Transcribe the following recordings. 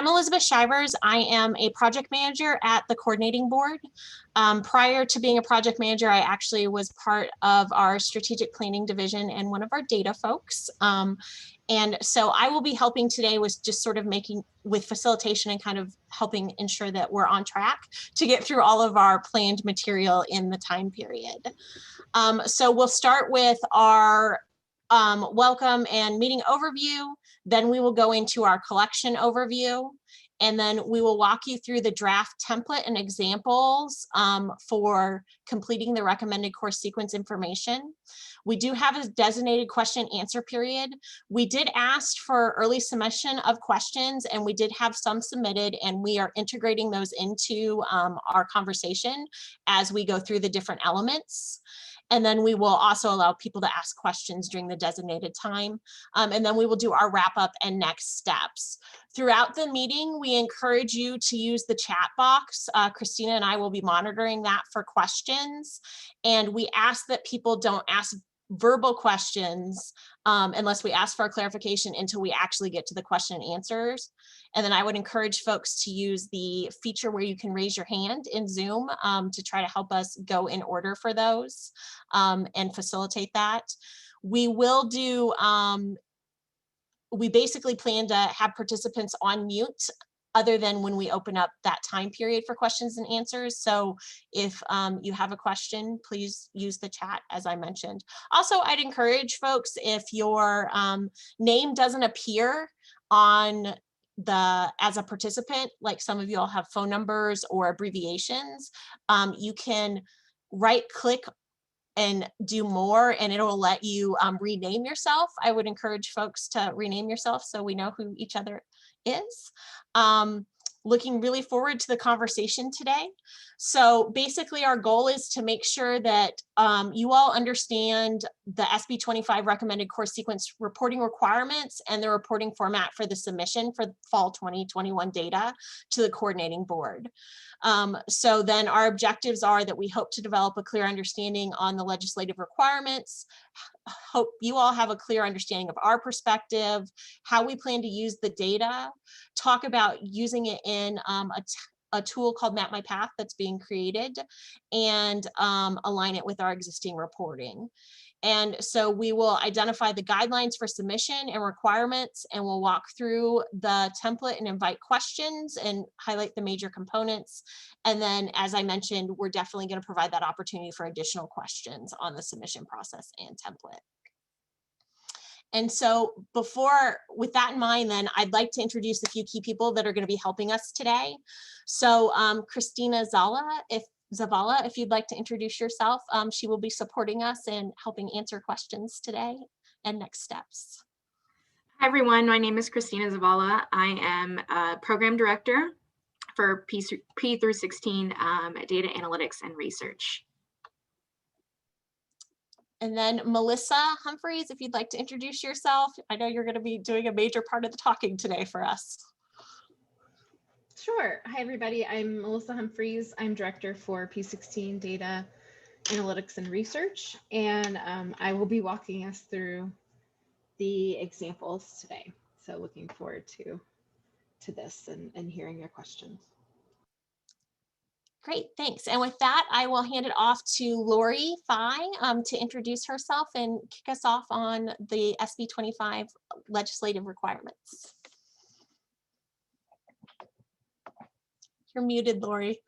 I'm Elizabeth Shivers. I am a project manager at the coordinating board. Prior to being a project manager, I actually was part of our strategic planning division and one of our data folks. And so I will be helping today with just sort of with facilitation and kind of helping ensure that we're on track to get through all of our planned material in the time period. So we'll start with our welcome and meeting overview. Then we will go into our collection overview, and then we will walk you through the draft template and examples for completing the recommended course sequence information. We do have a designated question answer period. We did ask for early submission of questions, and we did have some submitted, and we are integrating those into our conversation as we go through the different elements. And then we will also allow people to ask questions during the designated time. And then we will do our wrap up and next steps. Throughout the meeting, we encourage you to use the chat box. Christina and I will be monitoring that for questions. And we ask that people don't ask verbal questions unless we ask for a clarification until we actually get to the question and answers. And then I would encourage folks to use the feature where you can raise your hand in Zoom to try to help us go in order for those and facilitate that. We will do, we basically plan to have participants on mute other than when we open up that time period for questions and answers. So if you have a question, please use the chat as I mentioned. Also, I'd encourage folks, if your name doesn't appear on as a participant, like some of you all have phone numbers or abbreviations, you can right click and do more and it'll let you rename yourself. I would encourage folks to rename yourself so we know who each other is. Looking really forward to the conversation today. So basically our goal is to make sure that you all understand the SB25 recommended course sequence reporting requirements and the reporting format for the submission for fall 2021 data to the coordinating board. So then our objectives are that we hope to develop a clear understanding on the legislative requirements, hope you all have a clear understanding of our perspective, how we plan to use the data, talk about using it in a tool called Map My Path that's being created, and align it with our existing reporting. And so we will identify the guidelines for submission and requirements, and we'll walk through the template and invite questions and highlight the major components. And then, as I mentioned, we're definitely going to provide that opportunity for additional questions on the submission process and template. And so with that in mind, then I'd like to introduce a few key people that are going to be helping us today. So Christina Zavala, if you'd like to introduce yourself, she will be supporting us and helping answer questions today and next steps. Hi everyone, my name is Christina Zavala. I am a program director for P through 16 data analytics and research. And then Melissa Humphreys, if you'd like to introduce yourself. I know you're going to be doing a major part of the talking today for us. Sure. Hi, everybody. I'm Melissa Humphreys. I'm director for P16 Data Analytics and Research, and I will be walking us through the examples today. So looking forward to this and hearing your questions. Great, thanks. And with that, I will hand it off to Lori Fye to introduce herself and kick us off on the SB25 legislative requirements. You're muted, Lori.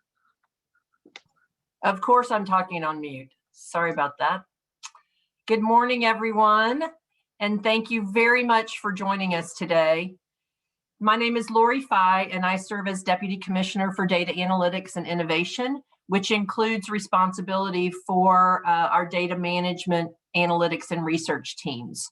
Of course, I'm talking on mute. Sorry about that. Good morning, everyone, and thank you very much for joining us today. My name is Lori Fye, and I serve as Deputy Commissioner for Data Analytics and Innovation, which includes responsibility for our data management, analytics, and research teams,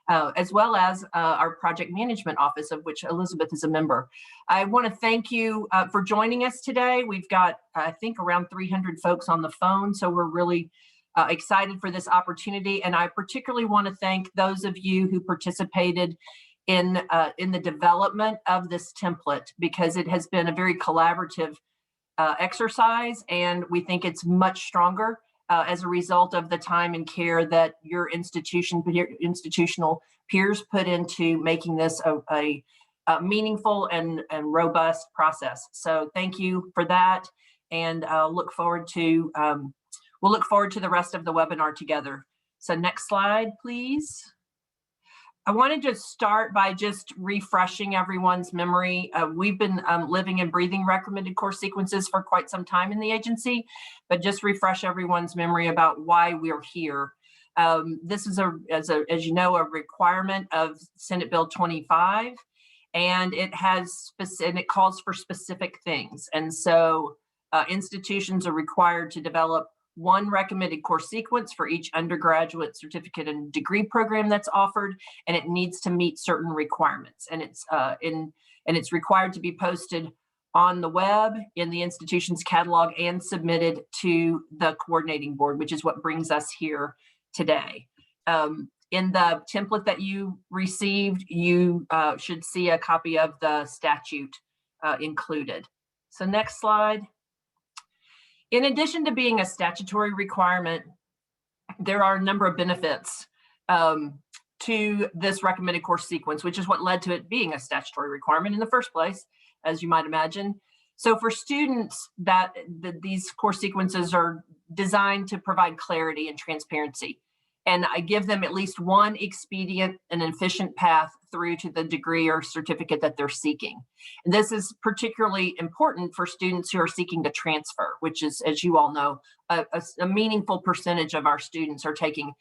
as well as our project management office, of which Elizabeth is a member. I want to thank you for joining us today. We've got, I think, around 300 folks on the phone, so we're really excited for this opportunity. And I particularly want to thank those of you who participated in the development of this template, because it has been a very collaborative exercise, and we think it's much stronger as a result of the time and care that your institutional peers put into making this a meaningful and robust process. So thank you for that, and we'll look forward to the rest of the webinar together. So next slide, please. I wanted to start by just refreshing everyone's memory. We've been living and breathing recommended course sequences for quite some time in the agency, but just refresh everyone's memory about why we're here. This is, as you know, a requirement of Senate Bill 25, and it calls for specific things. And so institutions are required to develop one recommended course sequence for each undergraduate, certificate, and degree program that's offered, and it needs to meet certain requirements. And it's required to be posted on the web, in the institution's catalog, and submitted to the coordinating board, which is what brings us here today. In the template that you received, you should see a copy of the statute included. So next slide. In addition to being a statutory requirement, there are a number of benefits to this recommended course sequence, which is what led to it being a statutory requirement in the first place, as you might imagine. So for students, these course sequences are designed to provide clarity and transparency. And I give them at least one expedient and efficient path through to the degree or certificate that they're seeking. And this is particularly important for students who are seeking to transfer, which is, as you all know, a meaningful percentage of our students are taking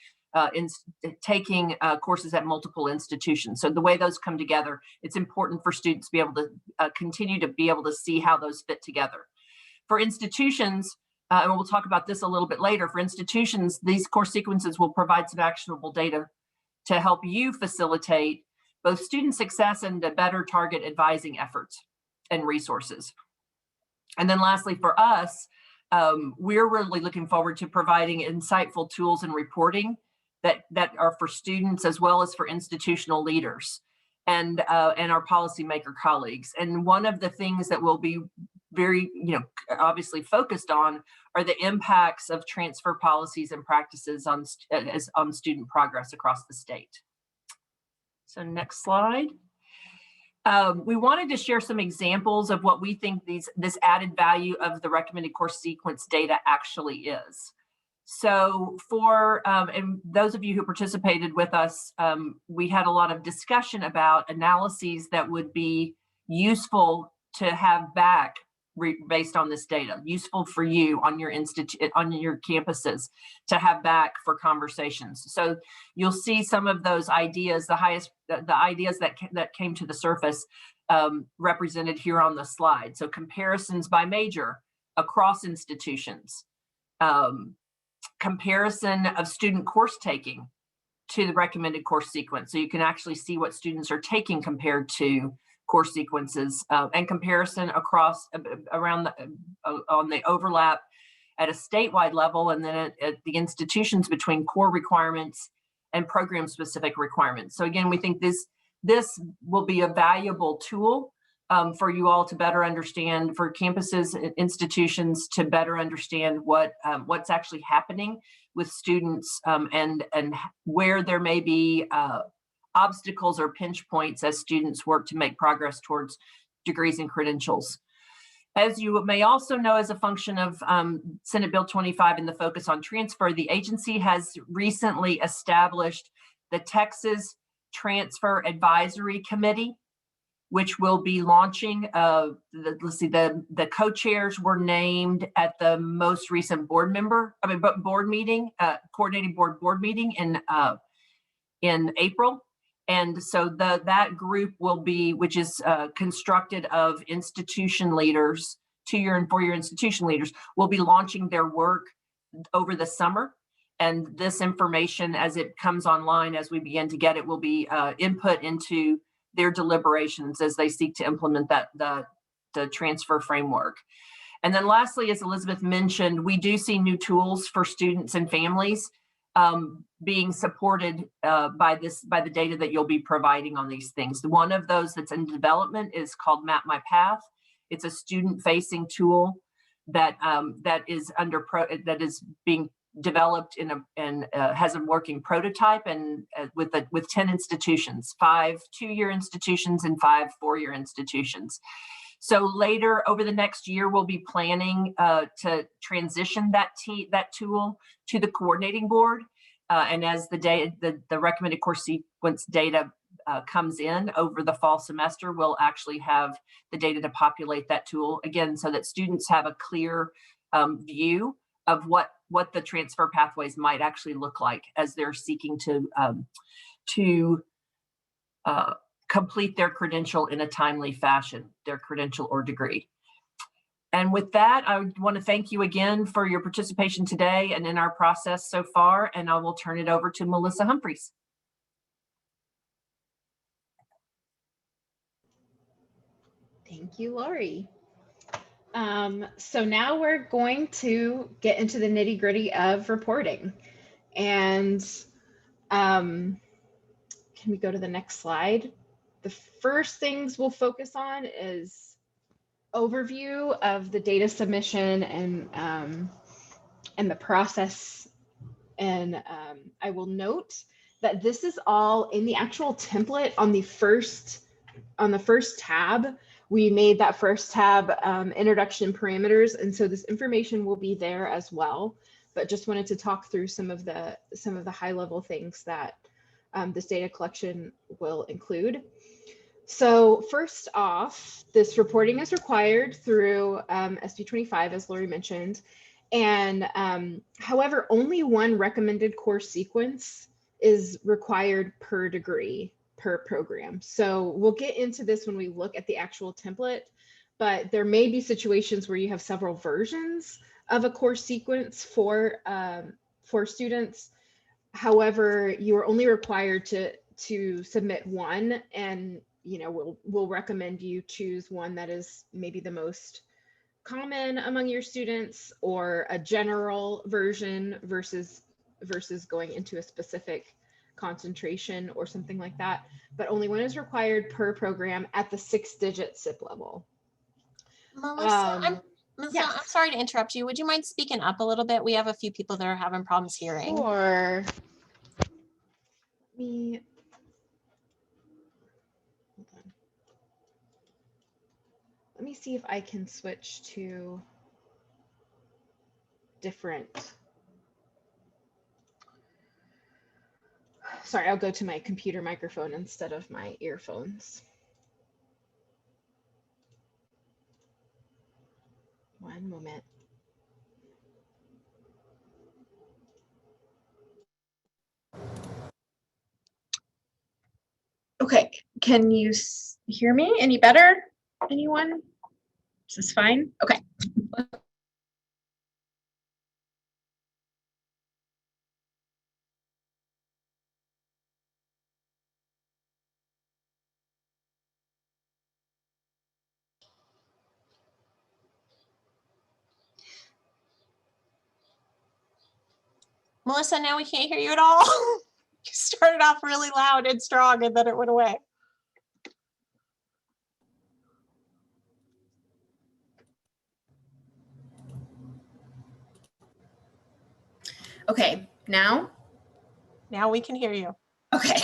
courses at multiple institutions. So the way those come together, it's important for students to be able to continue to be able to see how those fit together. For institutions, and we'll talk about this a little bit later, for institutions, these course sequences will provide some actionable data to help you facilitate both student success and to better target advising efforts and resources. And then lastly, for us, we're really looking forward to providing insightful tools and reporting that are for students as well as for institutional leaders and our policymaker colleagues. And one of the things that we'll be very, obviously focused on are the impacts of transfer policies and practices on student progress across the state. So next slide. We wanted to share some examples of what we think this added value of the recommended course sequence data actually is. So for, and those of you who participated with us, we had a lot of discussion about analyses that would be useful to have back based on this data, useful for you on your campuses to have back for conversations. So you'll see some of those ideas, the ideas that came to the surface represented here on the slide. So comparisons by major across institutions, comparison of student course taking to the recommended course sequence. So you can actually see what students are taking compared to course sequences, and comparison across on the overlap at a statewide level, and then at the institutions between core requirements and program specific requirements. So again, we think this will be a valuable tool for you all to better understand, for campuses and institutions to better understand what's actually happening with students and where there may be obstacles or pinch points as students work to make progress towards degrees and credentials. As you may also know, as a function of Senate Bill 25 and the focus on transfer, the agency has recently established the Texas Transfer Advisory Committee, which will be launching, the co-chairs were named at the most recent coordinating board meeting in April. And so that group will be, which is constructed of institution leaders, 2-year and 4-year institution leaders, will be launching their work over the summer. And this information, as it comes online, as we begin to get it, will be input into their deliberations as they seek to implement the transfer framework. And then lastly, as Elizabeth mentioned, we do see new tools for students and families being supported by the data that you'll be providing on these things. One of those that's in development is called Map My Path. It's a student-facing tool that is being developed and has a working prototype, and with 10 institutions, 5 2-year institutions and 5 4-year institutions. So later over the next year, we'll be planning to transition that tool to the coordinating board. And as the recommended course sequence data comes in over the fall semester, we'll actually have the data to populate that tool again, so that students have a clear view of what the transfer pathways might actually look like as they're seeking to complete their credential in a timely fashion, their credential or degree. And with that, I want to thank you again for your participation today and in our process so far, and I will turn it over to Melissa Humphreys. Thank you, Lori. So now we're going to get into the nitty-gritty of reporting. And can we go to the next slide? The first things we'll focus on is overview of the data submission and the process. And I will note that this is all in the actual template on the first tab. We made that first tab introduction parameters, and so this information will be there as well. But just wanted to talk through some of the high level things that this data collection will include. So first off, this reporting is required through SB25, as Lori mentioned, and however, only one recommended course sequence is required per degree, per program. So we'll get into this when we look at the actual template, but there may be situations where you have several versions of a course sequence for students. However, you are only required to submit one, and we'll recommend you choose one that is maybe the most common among your students, or a general version versus going into a specific concentration or something like that. But only one is required per program at the 6-digit SIP level. Melissa, Yes. I'm sorry to interrupt you. Would you mind speaking up a little bit? We have a few people that are having problems hearing. Sure. Let me see if I can switch to different. Sorry, I'll go to my computer microphone instead of my earphones. One moment. Okay, can you hear me any better? Anyone? Is this fine? Okay. Melissa, now we can't hear you at all. You started off really loud and strong, and then it went away. Okay, now? Now we can hear you. Okay.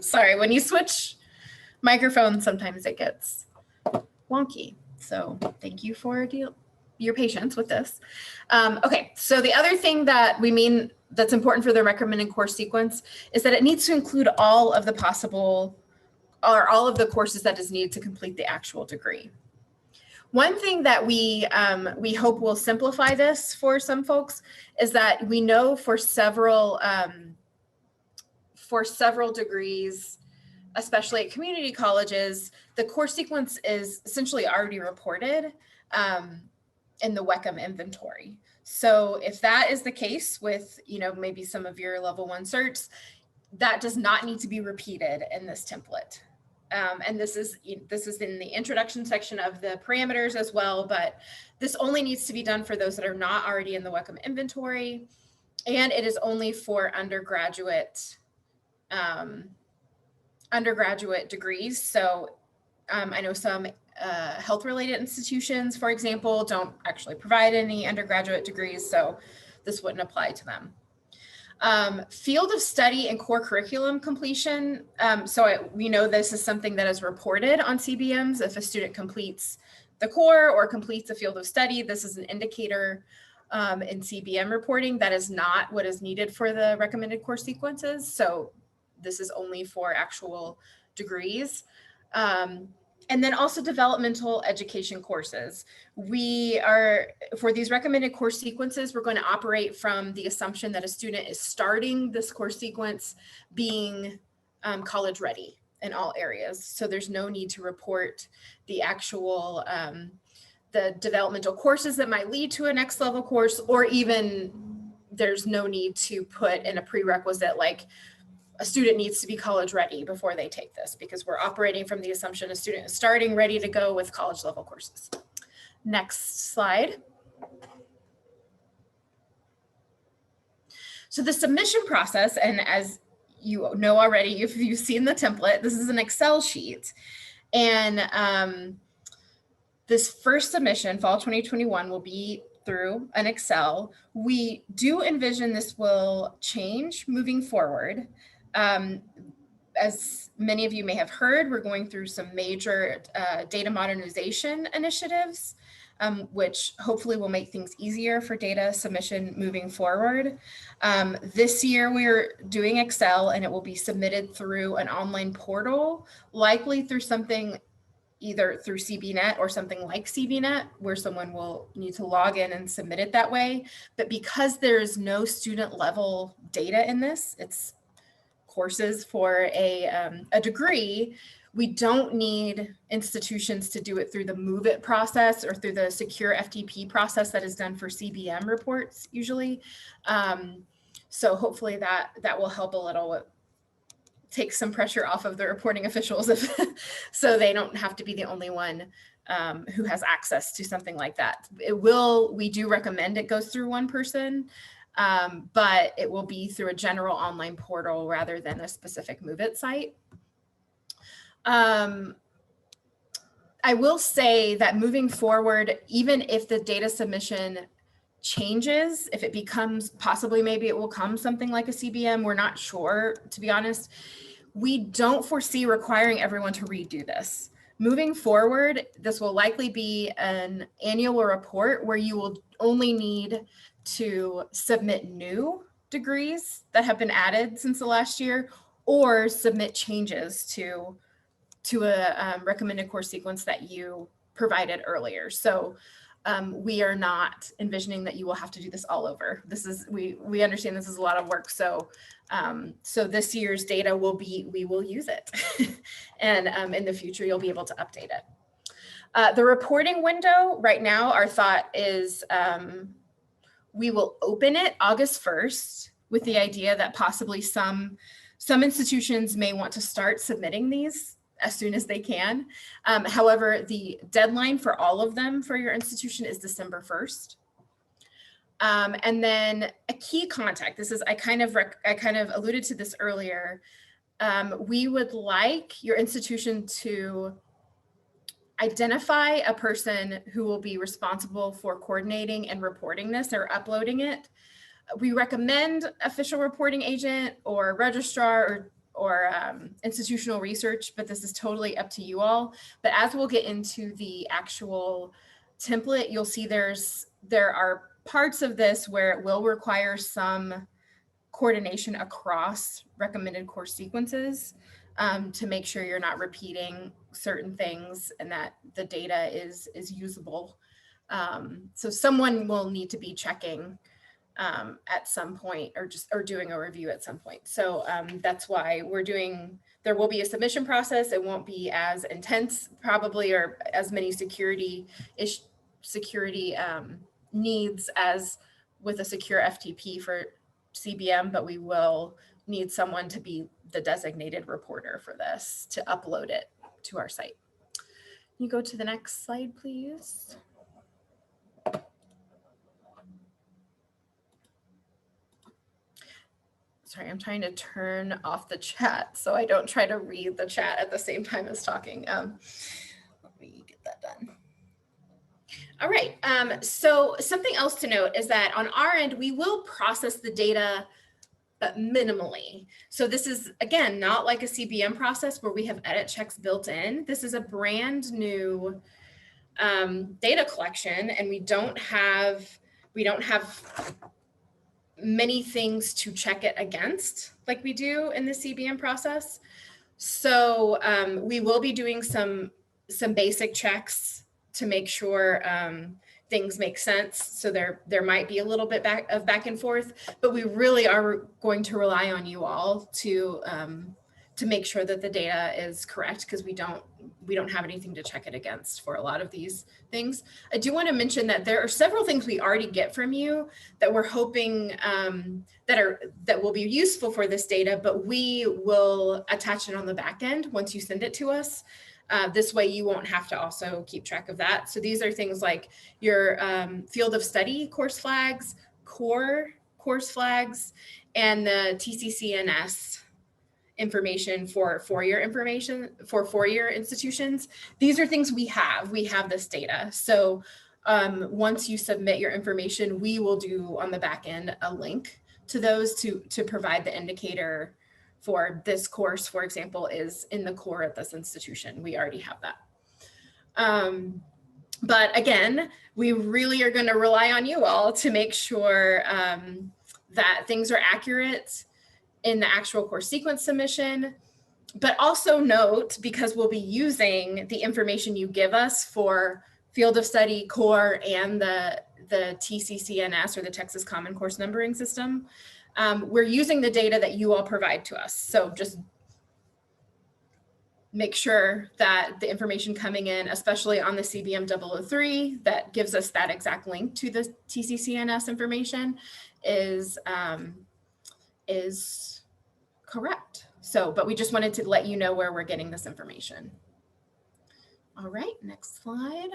Sorry, when you switch microphones, sometimes it gets wonky. So thank you for your patience with this. Okay, so the other thing that we mean that's important for the recommended course sequence is that it needs to include all of the possible, or all of the courses that is needed to complete the actual degree. One thing that we hope will simplify this for some folks is that we know for several degrees, especially at community colleges, the course sequence is essentially already reported in the WECM inventory. So if that is the case with, maybe some of your level 1 certs, that does not need to be repeated in this template. And this is in the introduction section of the parameters as well, but this only needs to be done for those that are not already in the WECM inventory, and it is only for undergraduate degrees. So I know some health-related institutions, for example, don't actually provide any undergraduate degrees, so this wouldn't apply to them. Field of study and core curriculum completion. We know this is something that is reported on CBMs. If a student completes the core or completes a field of study, this is an indicator in CBM reporting. That is not what is needed for the recommended course sequences. So this is only for actual degrees. And then also developmental education courses. For these recommended course sequences, we're going to operate from the assumption that a student is starting this course sequence being college ready in all areas. So there's no need to report the actual, the developmental courses that might lead to a next level course, or even there's no need to put in a prerequisite like a student needs to be college ready before they take this, because we're operating from the assumption a student is starting ready to go with college level courses. Next slide. So the submission process, and as you know already, if you've seen the template, this is an Excel sheet. And this first submission, fall 2021, will be through an Excel. We do envision this will change moving forward. As many of you may have heard, we're going through some major data modernization initiatives, which hopefully will make things easier for data submission moving forward. This year we're doing Excel, and it will be submitted through an online portal, likely through something either through CBNet or something like CBNet, where someone will need to log in and submit it that way. But because there's no student level data in this, it's courses for a degree, we don't need institutions to do it through the Move It process or through the secure FTP process that is done for CBM reports usually. So hopefully that will help a little, take some pressure off of the reporting officials so they don't have to be the only one who has access to something like that. We do recommend it goes through one person, but it will be through a general online portal rather than a specific Move It site. I will say that moving forward, even if the data submission changes, if it becomes, possibly maybe it will come something like a CBM, we're not sure, to be honest. We don't foresee requiring everyone to redo this. Moving forward, this will likely be an annual report where you will only need to submit new degrees that have been added since the last year, or submit changes to a recommended course sequence that you provided earlier. So we are not envisioning that you will have to do this all over. This is, we understand this is a lot of work. So so this year's data will be, we will use it. And in the future, you'll be able to update it. The reporting window right now, our thought is we will open it August 1st with the idea that possibly some institutions may want to start submitting these as soon as they can. However, the deadline for all of them for your institution is December 1st. And then a key contact, this is, I kind of alluded to this earlier. We would like your institution to identify a person who will be responsible for coordinating and reporting this or uploading it. We recommend official reporting agent or registrar or institutional research, but this is totally up to you all. But as we'll get into the actual template, you'll see there are parts of this where it will require some coordination across recommended course sequences to make sure you're not repeating certain things and that the data is usable. So someone will need to be checking at some point or doing a review at some point. So that's why there will be a submission process. It won't be as intense probably, or as many security needs as with a secure FTP for CBM, but we will need someone to be the designated reporter for this to upload it to our site. Can you go to the next slide, please? Sorry, I'm trying to turn off the chat so I don't try to read the chat at the same time as talking. Let me get that done. All right, so something else to note is that on our end, we will process the data, but minimally. So this is, again, not like a CBM process where we have edit checks built in. This is a brand new data collection, and we don't have many things to check it against like we do in the CBM process. So we will be doing some basic checks to make sure things make sense. So there might be a little bit back and forth, but we really are going to rely on you all to make sure that the data is correct, because we don't have anything to check it against for a lot of these things. I do want to mention that there are several things we already get from you that we're hoping that will be useful for this data, but we will attach it on the back end once you send it to us. This way you won't have to also keep track of that. So these are things like your field of study course flags, core course flags, and the TCCNS information for four-year institutions. These are things we have this data. So once you submit your information, we will do on the back end a link to those to provide the indicator for this course, for example, is in the core at this institution. We already have that. But again, we really are going to rely on you all to make sure that things are accurate in the actual course sequence submission. But also note, because we'll be using the information you give us for field of study, core, and the TCCNS, or the Texas Common Course Numbering System, we're using the data that you all provide to us. So just make sure that the information coming in, especially on the CBM 003, that gives us that exact link to the TCCNS information is correct. So, but we just wanted to let you know where we're getting this information. All right, next slide.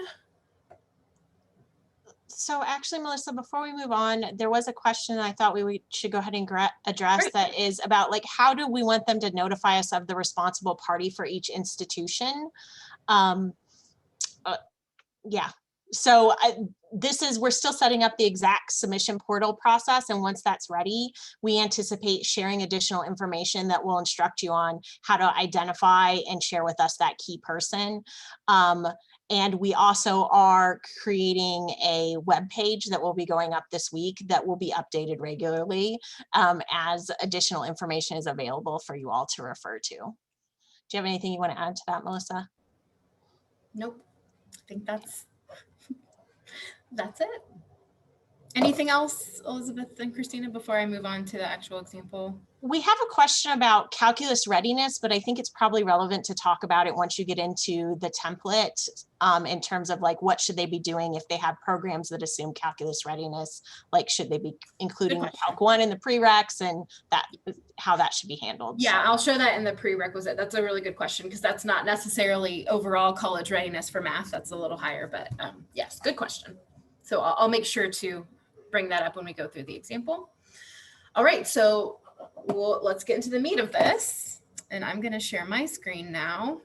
So actually, Melissa, before we move on, there was a question I thought we should go ahead and address. Right. That is about, like, how do we want them to notify us of the responsible party for each institution? Yeah, so we're still setting up the exact submission portal process. And once that's ready, we anticipate sharing additional information that will instruct you on how to identify and share with us that key person. And we also are creating a web page that will be going up this week that will be updated regularly as additional information is available for you all to refer to. Do you have anything you want to add to that, Melissa? Nope, I think that's it. Anything else, Elizabeth and Christina, before I move on to the actual example? We have a question about calculus readiness, but I think it's probably relevant to talk about it once you get into the template in terms of, like, what should they be doing if they have programs that assume calculus readiness? Like, should they be including the Calc 1 in the prereqs, and how that should be handled? Yeah, so. I'll show that in the prerequisite. That's a really good question, because that's not necessarily overall college readiness for math. That's a little higher, but yes, good question. So I'll make sure to bring that up when we go through the example. All right, so let's get into the meat of this. And I'm going to share my screen now.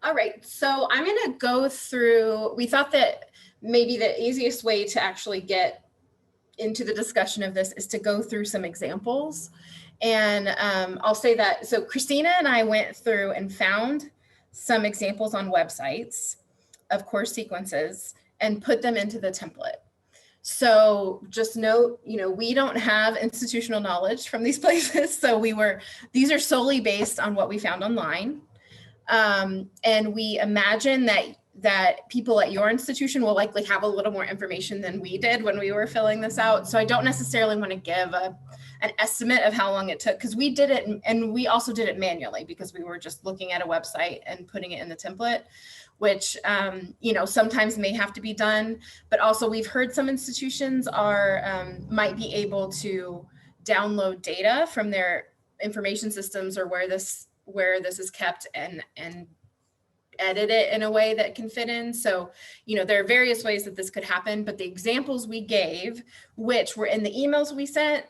All right, so I'm going to go through, we thought that maybe the easiest way to actually get into the discussion of this is to go through some examples. And I'll say that, so Christina and I went through and found some examples on websites of course sequences and put them into the template. So just note, we don't have institutional knowledge from these places. So these are solely based on what we found online. And we imagine that people at your institution will likely have a little more information than we did when we were filling this out. So I don't necessarily want to give an estimate of how long it took, because we did it, and we also did it manually because we were just looking at a website and putting it in the template, which sometimes may have to be done. But also we've heard some institutions might be able to download data from their information systems or where this is kept and edit it in a way that can fit in. So, you know, there are various ways that this could happen, but the examples we gave, which were in the emails we sent,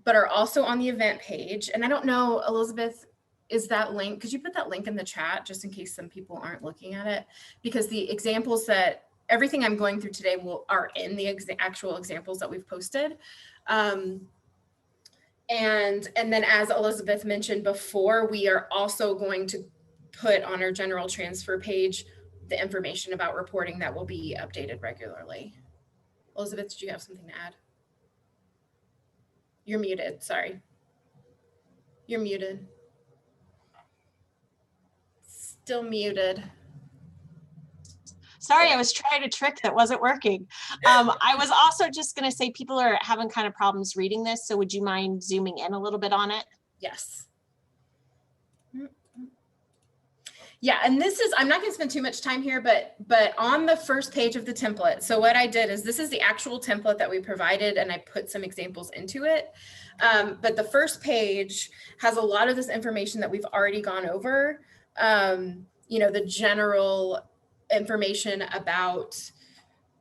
but are also on the event page. And I don't know, Elizabeth, is that link, could you put that link in the chat just in case some people aren't looking at it? Because the examples that, everything I'm going through today are in the actual examples that we've posted. And then as Elizabeth mentioned before, we are also going to put on our general transfer page the information about reporting that will be updated regularly. Elizabeth, did you have something to add? You're muted, sorry. You're muted. Still muted. Sorry, I was trying a trick that wasn't working. I was also just going to say people are having kind of problems reading this. So would you mind zooming in a little bit on it? Yes. Yeah, and this is, I'm not going to spend too much time here, but on the first page of the template. So what I did is this is the actual template that we provided, and I put some examples into it. But the first page has a lot of this information that we've already gone over. You know, the general information about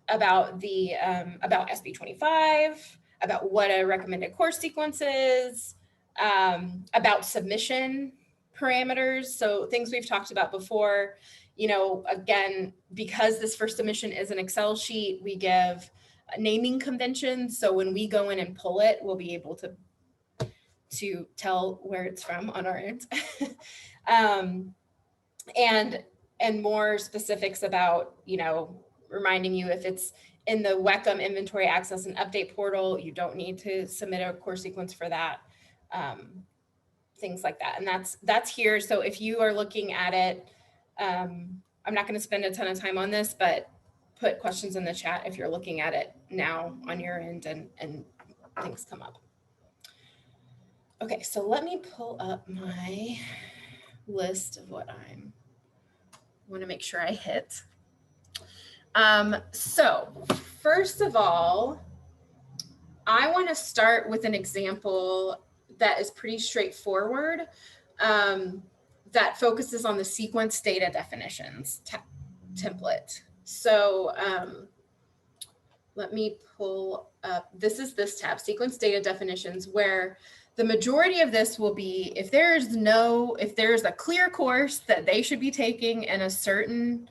SB25, about what a recommended course sequence is, about submission parameters. So things we've talked about before, you know, again, because this first submission is an Excel sheet, we give naming conventions. So when we go in and pull it, we'll be able to tell where it's from on our end. And more specifics about, you know, reminding you if it's in the WECM inventory access and update portal, you don't need to submit a course sequence for that, things like that. And that's here. So if you are looking at it, I'm not going to spend a ton of time on this, but put questions in the chat if you're looking at it now on your end and things come up. Okay, so let me pull up my list of what I want to make sure I hit. So first of all, I want to start with an example that is pretty straightforward, that focuses on the sequence data definitions template. So let me pull up, this is this tab, sequence data definitions, where the majority of this will be if there's a clear course that they should be taking in a certain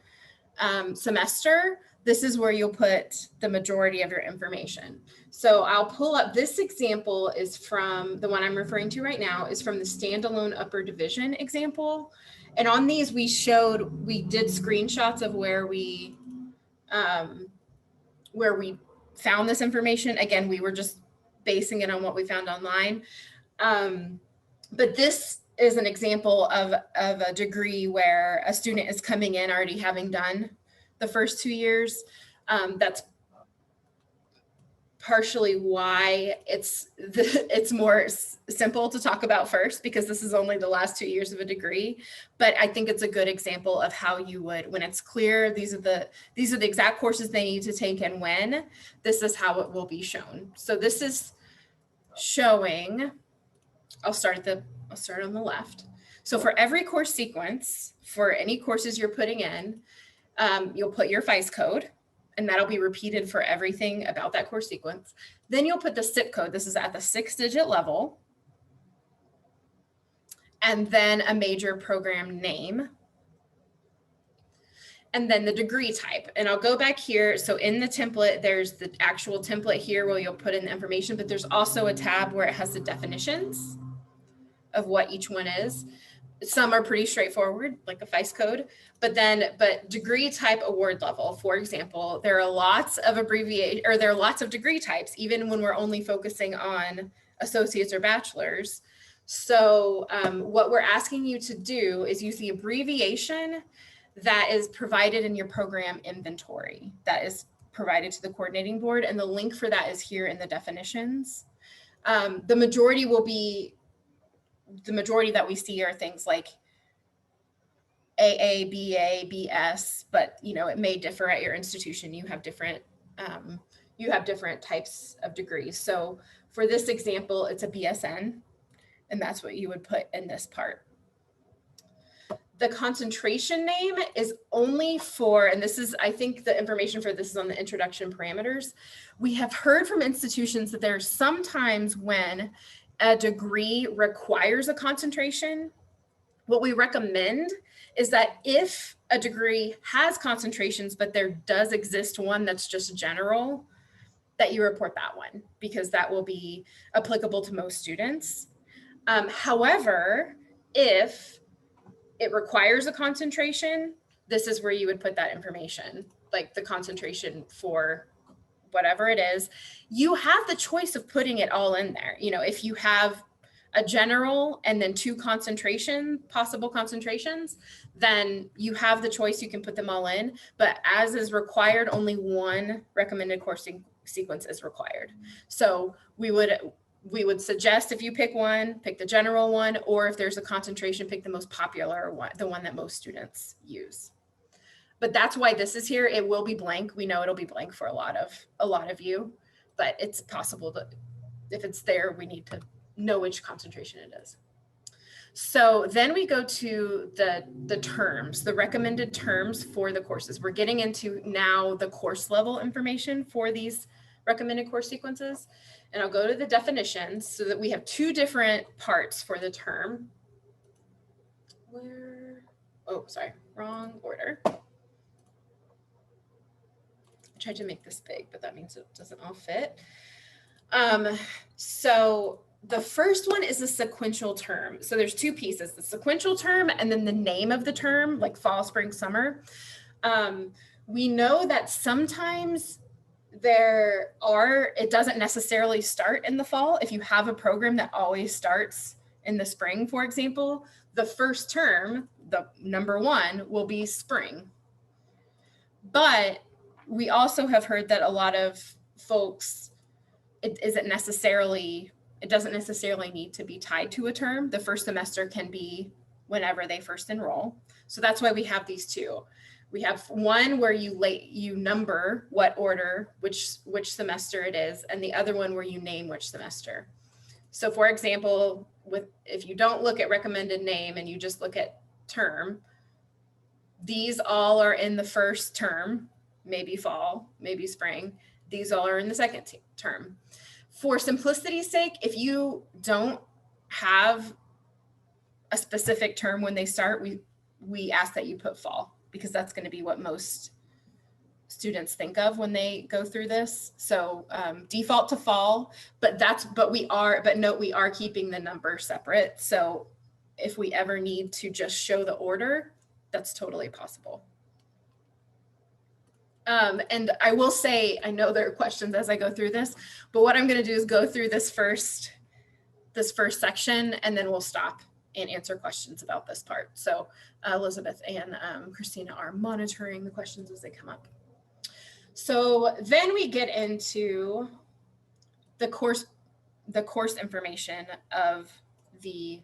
semester, this is where you'll put the majority of your information. So I'll pull up, this example is from, the one I'm referring to right now is from the standalone upper division example. And on these we did screenshots of where we found this information. Again, we were just basing it on what we found online. But this is an example of a degree where a student is coming in already having done the first 2 years. That's partially why it's more simple to talk about first, because this is only the last 2 years of a degree. But I think it's a good example of how you would, when it's clear, these are the exact courses they need to take and when, this is how it will be shown. So this is showing, I'll start on the left. So for every course sequence, for any courses you're putting in, you'll put your FICE code, and that'll be repeated for everything about that course sequence. Then you'll put the SIP code. This is at the 6-digit level. And then a major program name. And then the degree type. And I'll go back here. So in the template, there's the actual template here where you'll put in the information, but there's also a tab where it has the definitions of what each one is. Some are pretty straightforward, like a FICE code, but degree type, award level, for example, there are lots of degree types, even when we're only focusing on associates or bachelors. So what we're asking you to do is use the abbreviation that is provided in your program inventory that is provided to the coordinating board. And the link for that is here in the definitions. The majority that we see are things like AA, BA, BS, but you know, it may differ at your institution. You have different types of degrees. So for this example, it's a BSN, and that's what you would put in this part. The concentration name is only for, and this is, I think the information for this is on the introduction parameters. We have heard from institutions that there's sometimes when a degree requires a concentration, what we recommend is that if a degree has concentrations, but there does exist one that's just general, that you report that one, because that will be applicable to most students. However, if it requires a concentration, this is where you would put that information, like the concentration for whatever it is. You have the choice of putting it all in there. You know, if you have a general and then 2 possible concentrations, then you have the choice, you can put them all in, but as is required, only 1 recommended course sequence is required. So we would suggest if you pick one, pick the general one, or if there's a concentration, pick the most popular one, the one that most students use. But that's why this is here. It will be blank. We know it'll be blank for a lot of you, but it's possible that if it's there, we need to know which concentration it is. So then we go to the terms, the recommended terms for the courses. We're getting into now the course level information for these recommended course sequences. And I'll go to the definitions so that we have 2 different parts for the term. Sorry, wrong order. I tried to make this big, but that means it doesn't all fit. So the first one is a sequential term. So there's 2 pieces, the sequential term and then the name of the term, like fall, spring, summer. We know that sometimes it doesn't necessarily start in the fall. If you have a program that always starts in the spring, for example, the first term, the number 1, will be spring. But we also have heard that a lot of folks, it doesn't necessarily need to be tied to a term. The first semester can be whenever they first enroll. So that's why we have these 2. We have one where you number what order, which semester it is, and the other one where you name which semester. So for example, if you don't look at recommended name and you just look at term, these all are in the first term, maybe fall, maybe spring. These all are in the second term. For simplicity's sake, if you don't have a specific term when they start, we ask that you put fall, because that's going to be what most students think of when they go through this. So default to fall, but note we are keeping the number separate. So if we ever need to just show the order, that's totally possible. And I will say, I know there are questions as I go through this, but what I'm going to do is go through this first section, and then we'll stop and answer questions about this part. So Elizabeth and Christina are monitoring the questions as they come up. So then we get into the course information of the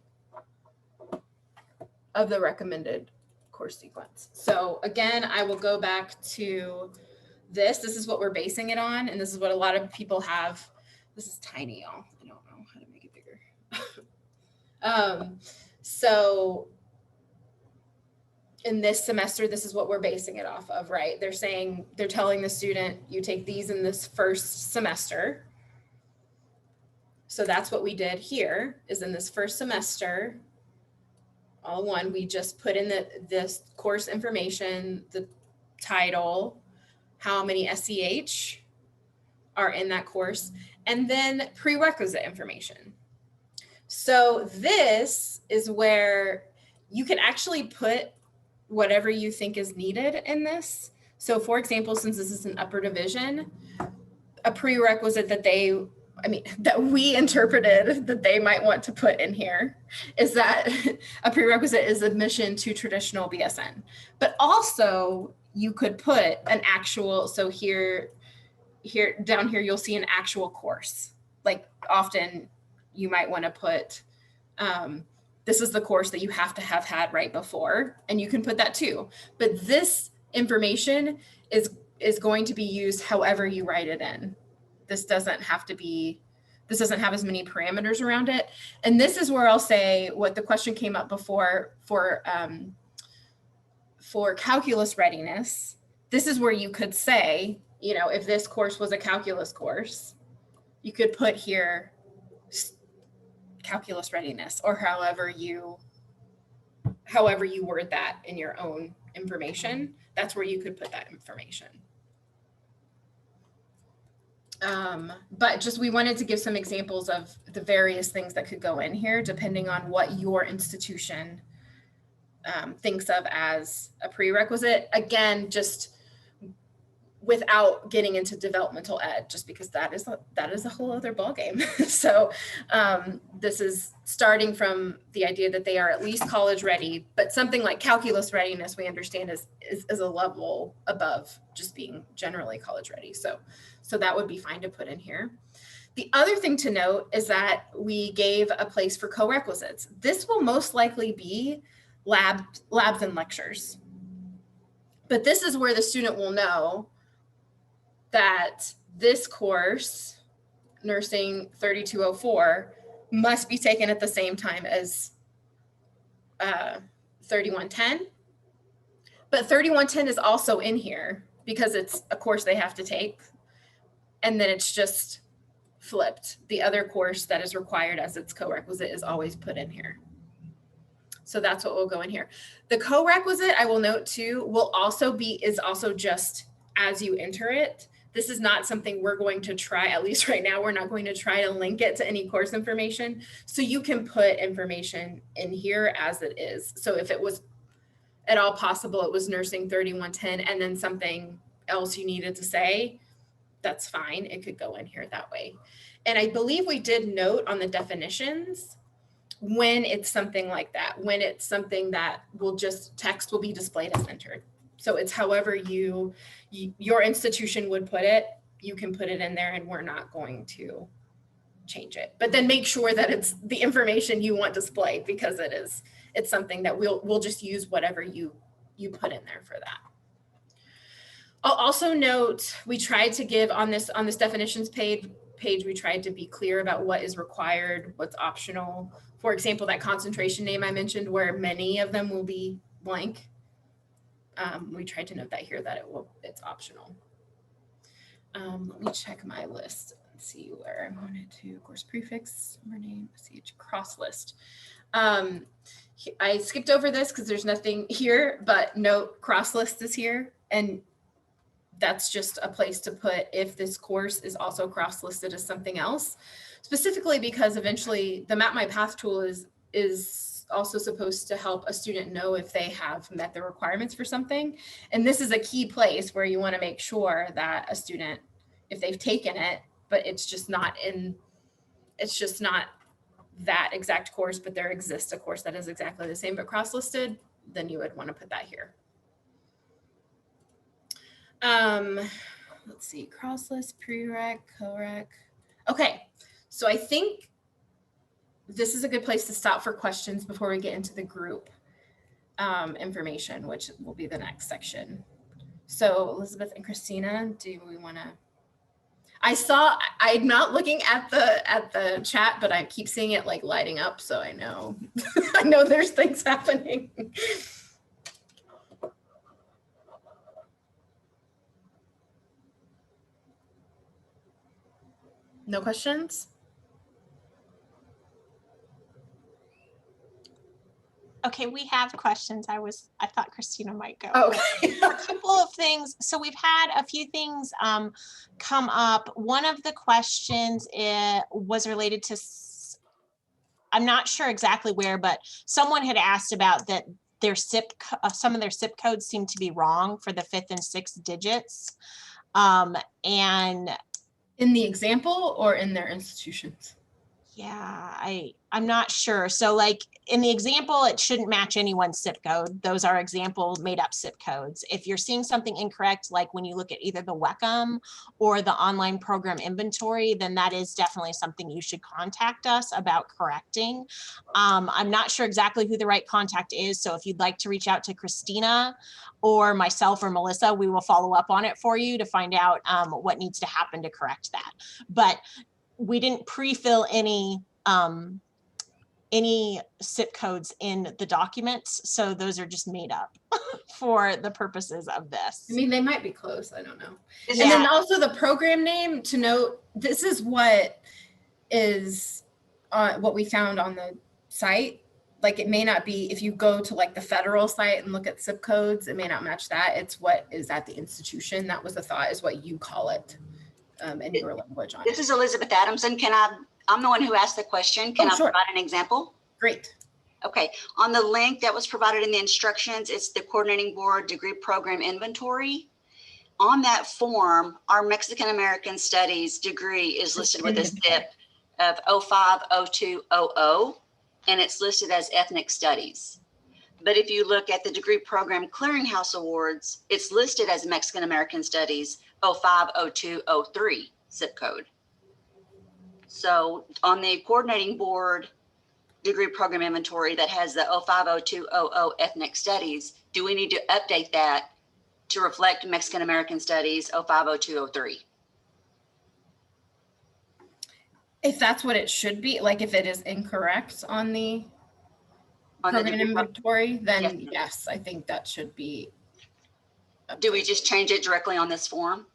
recommended course sequence. So again, I will go back to this. This is what we're basing it on, and this is what a lot of people have. This is tiny, y'all. I don't know how to make it bigger. So in this semester, this is what we're basing it off of, right? They're telling the student, you take these in this first semester. So that's what we did here, is in this first semester, all one, we just put in this course information, the title, how many SEH are in that course, and then prerequisite information. So this is where you can actually put whatever you think is needed in this. So for example, since this is an upper division, a prerequisite that we interpreted that they might want to put in here is that a prerequisite is admission to traditional BSN. But also you could put an actual, so down here, you'll see an actual course. Like often you might want to put, this is the course that you have to have had right before, and you can put that too. But this information is going to be used however you write it in. This doesn't have as many parameters around it. And this is where I'll say what the question came up before for for calculus readiness, this is where you could say, you know, if this course was a calculus course, you could put here calculus readiness, or however you word that in your own information. That's where you could put that information. But just, we wanted to give some examples of the various things that could go in here depending on what your institution thinks of as a prerequisite. Again, just without getting into developmental ed, just because that is a whole other ballgame. So this is starting from the idea that they are at least college ready, but something like calculus readiness, we understand is a level above just being generally college ready. So that would be fine to put in here. The other thing to note is that we gave a place for co-requisites. This will most likely be labs and lectures. But this is where the student will know that this course, Nursing 3204, must be taken at the same time as 3110. But 3110 is also in here because it's a course they have to take. And then it's just flipped. The other course that is required as its co-requisite is always put in here. So that's what will go in here. The co-requisite, I will note too, is also just as you enter it. This is not something we're going to try, at least right now, we're not going to try to link it to any course information. So you can put information in here as it is. So if it was at all possible, it was Nursing 3110 and then something else you needed to say, that's fine. It could go in here that way. And I believe we did note on the definitions when it's something like that, when it's something that will just, text will be displayed as entered. So it's however your institution would put it, you can put it in there and we're not going to change it. But then make sure that it's the information you want displayed, because it's something that we'll just use whatever you put in there for that. I'll also note, we tried to give on this definitions page, we tried to be clear about what is required, what's optional. For example, that concentration name I mentioned, where many of them will be blank. We tried to note that here, that it's optional. Let me check my list and see where I wanted to. Course prefix, summer name, CH, cross list. I skipped over this because there's nothing here, but note cross list is here, and that's just a place to put if this course is also cross listed as something else, specifically because eventually the Map My Path tool is also supposed to help a student know if they have met the requirements for something. And this is a key place where you want to make sure that a student, if they've taken it, but it's just not that exact course, but there exists a course that is exactly the same but cross-listed, then you would want to put that here. Let's see, cross-list, prereq, co-req. Okay, so I think this is a good place to stop for questions before we get into the group information, which will be the next section. So Elizabeth and Christina, do we want to? I'm not looking at the chat, but I keep seeing it like lighting up, so I know I know there's things happening. No questions? Okay, we have questions. I thought Christina might go. Oh, A couple of things. So we've had a few things come up. One of the questions was related to, I'm not sure exactly where, but someone had asked about that their some of their SIP codes seem to be wrong for the 5th and 6th digits. And in the example or in their institutions? yeah, I'm not sure. So like in the example, it shouldn't match anyone's SIP code. Those are example made up SIP codes. If you're seeing something incorrect, like when you look at either the WECM or the online program inventory, then that is definitely something you should contact us about correcting. I'm not sure exactly who the right contact is. So if you'd like to reach out to Christina or myself or Melissa, we will follow up on it for you to find out what needs to happen to correct that. But we didn't pre-fill any any zip codes in the documents. So those are just made up for the purposes of this. I mean, they might be close. I don't know. And Yeah. then also the program name, to note, this is what is what we found on the site. Like, it may not be, if you go to like the federal site and look at zip codes, it may not match that. It's what is at the institution. That was the thought, is what you call it in your language on This it. is Elizabeth Adamson. I'm the one who asked the question. Can I sure. provide an example? Great. Okay, on the link that was provided in the instructions, it's the Coordinating Board Degree Program Inventory. On that form, our Mexican American Studies degree is listed with a zip of 050200, and it's listed as Ethnic Studies. But if you look at the Degree Program Clearinghouse Awards, it's listed as Mexican American Studies 050203 zip code. So on the Coordinating Board Degree Program Inventory that has the 050200 Ethnic Studies, do we need to update that to reflect Mexican American Studies 050203? If that's what it should be, like if it is incorrect on the program inventory, then yes, I think that should be. Do we just change it directly on this form?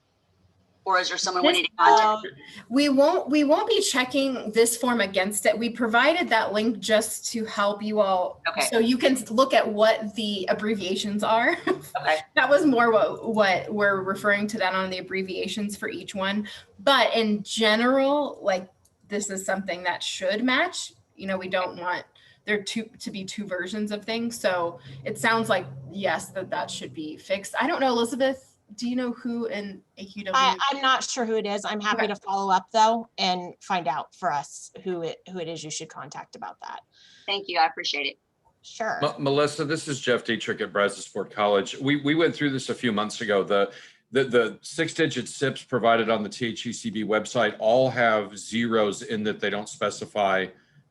Or is there someone we need to contact? We won't be checking this form against it. We provided that link just to help you all. Okay. So you can look at what the abbreviations are. Okay. That was more what we're referring to, that on the abbreviations for each one. But in general, like, this is something that should match. You know, we don't want there to be two versions of things. So it sounds like, yes, that should be fixed. I don't know, Elizabeth, do you know who in AQW? I'm not sure who it is. I'm happy to follow up though and find out for us who it is you should contact about that. Thank you, I appreciate it. Sure. Melissa, this is Jeff Dietrich at Brazosport College. We went through this a few months ago. The 6-digit SIPs provided on the THECB website all have zeros in that they don't specify.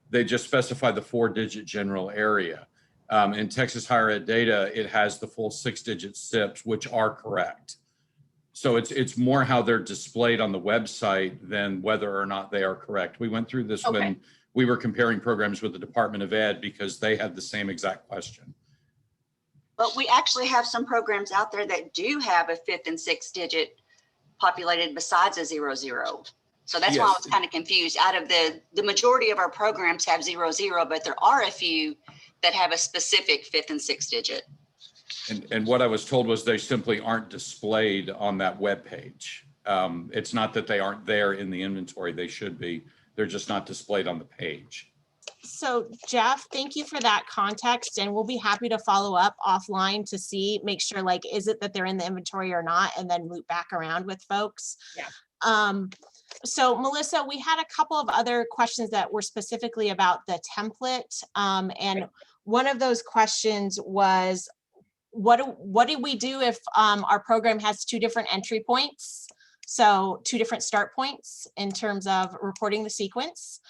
They just specify the 4-digit general area. In Texas Higher Ed data, it has the full 6-digit SIPs, which are correct. So it's more how they're displayed on the website than whether or not they are correct. We went through this when we were comparing programs with the Department of Ed because they had the same exact question. But we actually have some programs out there that do have a 5th and 6th digit populated besides a 00. So that's why I was kind of confused. Out of the majority of our programs have 00, but there are a few that have a specific 5th and 6th digit. And what I was told was they simply aren't displayed on that web page. It's not that they aren't there in the inventory. They should be. They're just not displayed on the page. So Jeff, thank you for that context, and we'll be happy to follow up offline to make sure, like, is it that they're in the inventory or not, and then loop back around with folks. Yeah. So Melissa, we had a couple of other questions that were specifically about the template. And one of those questions was, what do we do if our program has 2 different entry points? So 2 different start points in terms of reporting the sequence.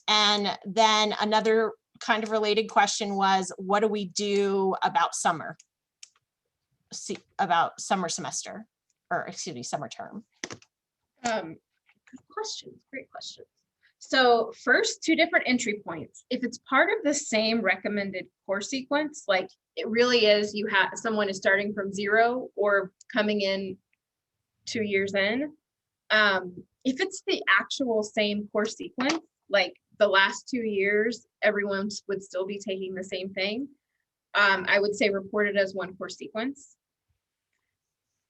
And then another kind of related question was, what do we do about summer semester, or excuse me, summer term? Good questions, great questions. So first, 2 different entry points. If it's part of the same recommended course sequence, like it really is, you have someone is starting from 0 or coming in 2 years in. If it's the actual same course sequence, like the last 2 years, everyone would still be taking the same thing. I would say report it as one course sequence.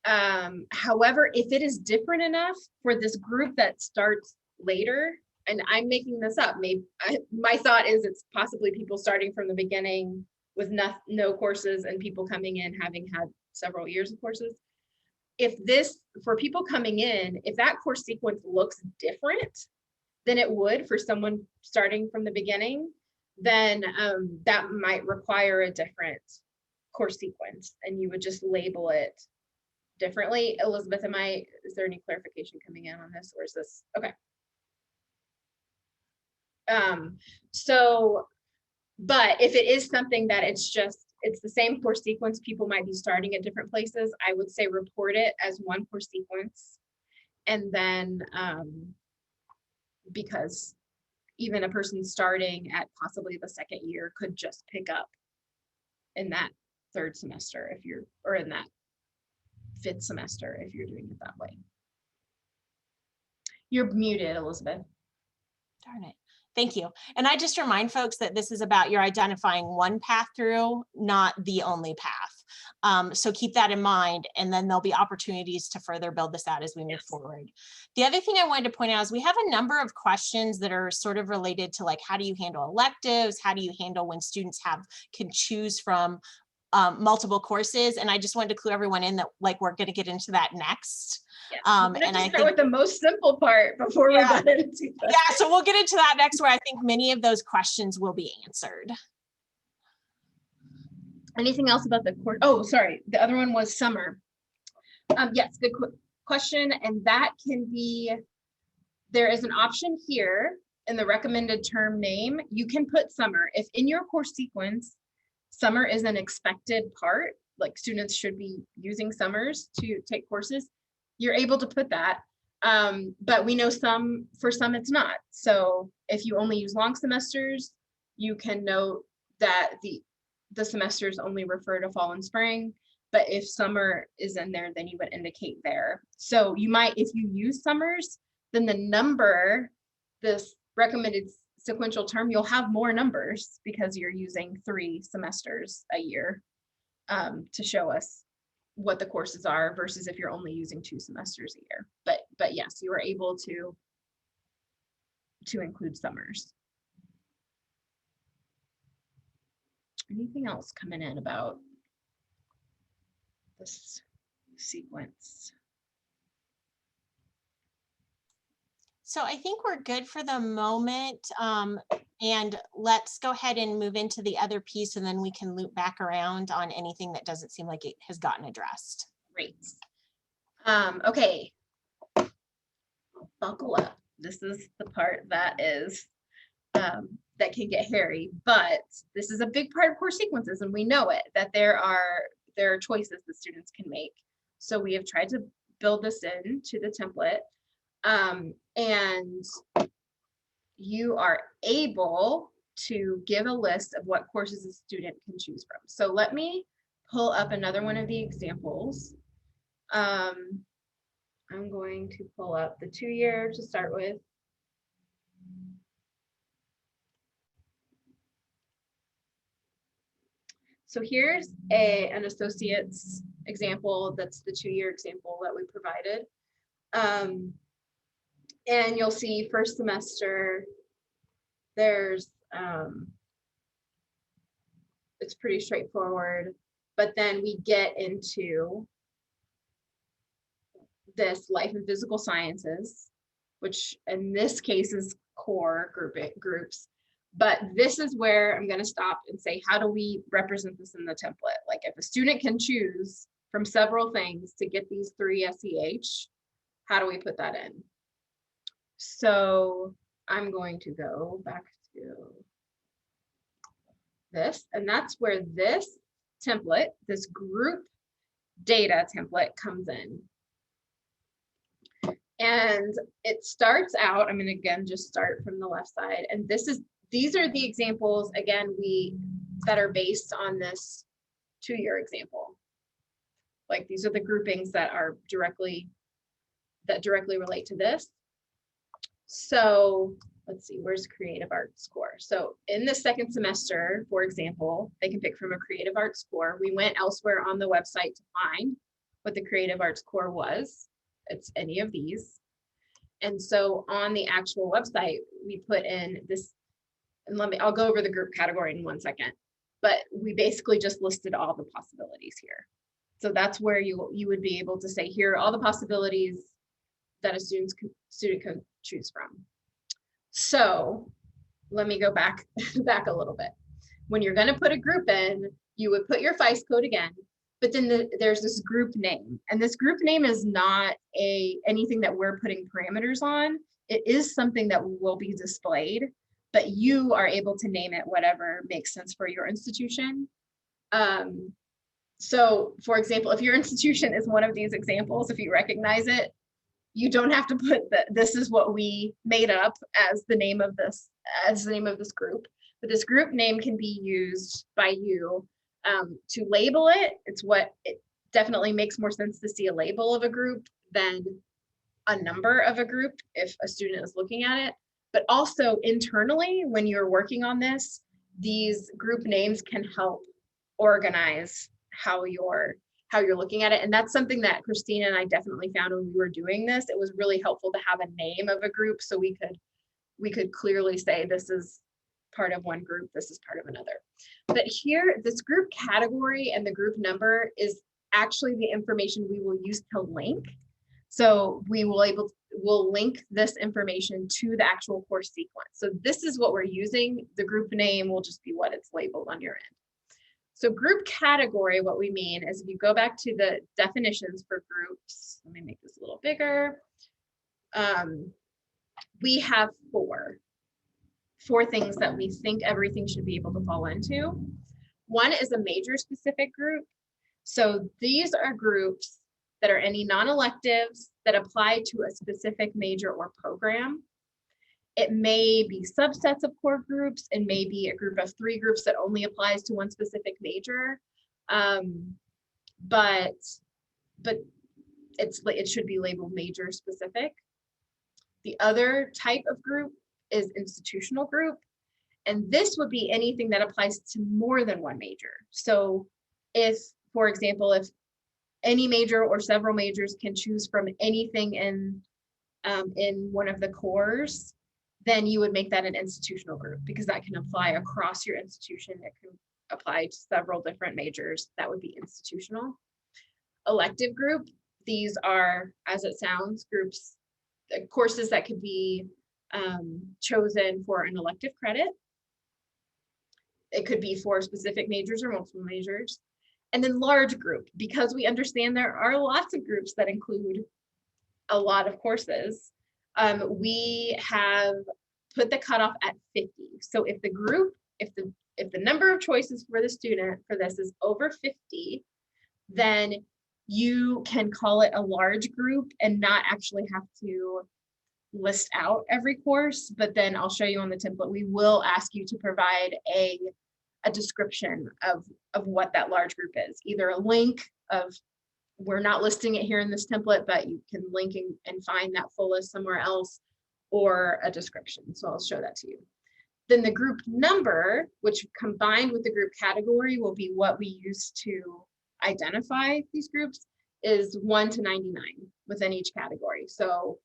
However, if it is different enough for this group that starts later, and I'm making this up, maybe my thought is it's possibly people starting from the beginning with no courses and people coming in having had several years of courses. For people coming in, if that course sequence looks different than it would for someone starting from the beginning, then that might require a different course sequence, and you would just label it differently. Elizabeth, is there any clarification coming in on this, or is this okay? But if it is something that it's the same course sequence, people might be starting at different places, I would say report it as one course sequence. And then because even a person starting at possibly the second year could just pick up in that third semester if you're, or in that fifth semester if you're doing it that way. You're muted, Elizabeth. Darn it. Thank you. And I just remind folks that this is about you're identifying one path through, not the only path. So keep that in mind, and then there'll be opportunities to further build this out as we move forward. The other thing I wanted to point out is we have a number of questions that are sort of related to, like, how do you handle electives? How do you handle when students can choose from multiple courses? And I just wanted to clue everyone in that, like, we're going to get into that next. And I start with the most simple part before we get into that. Yeah, so we'll get into that next, where I think many of those questions will be answered. Anything else about the course? Oh, sorry. The other one was summer. Yes, good question. And that can be, there is an option here in the recommended term name. You can put summer. If in your course sequence, summer is an expected part, like students should be using summers to take courses, you're able to put that. But we know for some it's not. So if you only use long semesters, you can note that the semesters only refer to fall and spring. But if summer is in there, then you would indicate there. So you might, if you use summers, then the number, this recommended sequential term, you'll have more numbers because you're using 3 semesters a year to show us what the courses are, versus if you're only using 2 semesters a year. But yes, you are able to include summers. Anything else coming in about this sequence? So I think we're good for the moment. And let's go ahead and move into the other piece, and then we can loop back around on anything that doesn't seem like it has gotten addressed. Great. Okay. Buckle up. This is the part that is that can get hairy, but this is a big part of course sequences, and we know it, that there are choices that students can make. So we have tried to build this into the template, and you are able to give a list of what courses a student can choose from. So let me pull up another one of the examples. I'm going to pull up the 2-year to start with. So here's an associate's example. That's the 2-year example that we provided. And you'll see first semester, there's, it's pretty straightforward, but then we get into this life and physical sciences, which in this case is core groups. But this is where I'm going to stop and say, how do we represent this in the template? Like, if a student can choose from several things to get these 3 SEH, how do we put that in? So I'm going to go back to this, and that's where this template, this group data template, comes in. And it starts out, I'm going to again just start from the left side, and these are the examples, again, that are based on this 2-year example. Like, these are the groupings that are directly relate to this. So let's see, where's creative arts core? So in the second semester, for example, they can pick from a creative arts core. We went elsewhere on the website to find what the creative arts core was. It's any of these. And so on the actual website, we put in this, and I'll go over the group category in 1 second, but we basically just listed all the possibilities here. So that's where you would be able to say, here are all the possibilities that a student can choose from. So let me go back a little bit. When you're going to put a group in, you would put your FICE code again, but then there's this group name, and this group name is not anything that we're putting parameters on. It is something that will be displayed, but you are able to name it whatever makes sense for your institution. So for example, if your institution is one of these examples, if you recognize it, you don't have to put that this is what we made up as the name of this group, but this group name can be used by you to label it. It definitely makes more sense to see a label of a group than a number of a group if a student is looking at it. But also internally, when you're working on this, these group names can help organize how you're looking at it. And that's something that Christina and I definitely found when we were doing this. It was really helpful to have a name of a group so we could clearly say this is part of one group, this is part of another. But here, this group category and the group number is actually the information we will use to link. So we'll link this information to the actual course sequence. So this is what we're using. The group name will just be what it's labeled on your end. So group category, what we mean is if you go back to the definitions for groups, let me make this a little bigger. We have four things that we think everything should be able to fall into. One is a major specific group. So these are groups that are any non-electives that apply to a specific major or program. It may be subsets of core groups. It may be a group of 3 groups that only applies to one specific major. But it should be labeled major specific. The other type of group is institutional group. And this would be anything that applies to more than one major. So if, for example, if any major or several majors can choose from anything in one of the cores, then you would make that an institutional group because that can apply across your institution. It can apply to several different majors. That would be institutional. Elective group, these are, as it sounds, groups, courses that could be chosen for an elective credit. It could be for specific majors or multiple majors. And then large group, because we understand there are lots of groups that include a lot of courses, we have put the cutoff at 50. So if the number of choices for the student for this is over 50, then you can call it a large group and not actually have to list out every course. But then I'll show you on the template, we will ask you to provide a description of what that large group is, either a link of, we're not listing it here in this template, but you can link and find that full list somewhere else, or a description. So I'll show that to you. Then the group number, which combined with the group category will be what we use to identify these groups, is 1 to 99 within each category. So,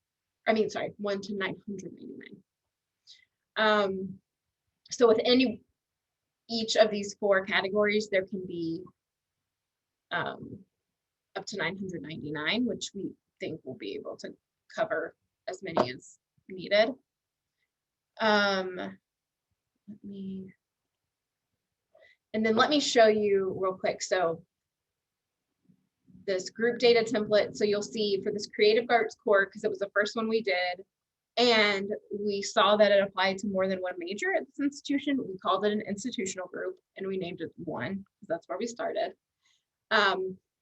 1 to 999. So within each of these 4 categories, there can be up to 999, which we think we'll be able to cover as many as needed. Let me show you real quick. So this group data template, so you'll see for this creative arts core, because it was the first one we did, and we saw that it applied to more than one major at this institution. We called it an institutional group and we named it 1 because that's where we started.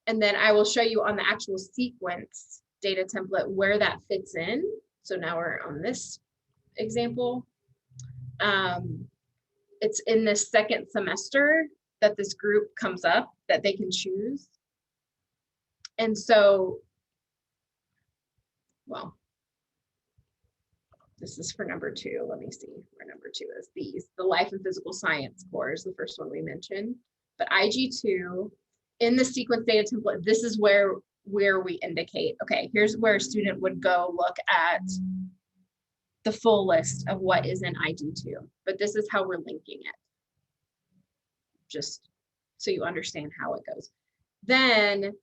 And then I will show you on the actual sequence data template where that fits in. So now we're on this example. It's in this second semester that this group comes up that they can choose. And so, well, this is for number 2. Let me see where number 2 is. The life and physical science core is the first one we mentioned. But IG2, in the sequence data template, this is where we indicate, okay, here's where a student would go look at the full list of what is in IG2. But this is how we're linking it, just so you understand how it goes. Then,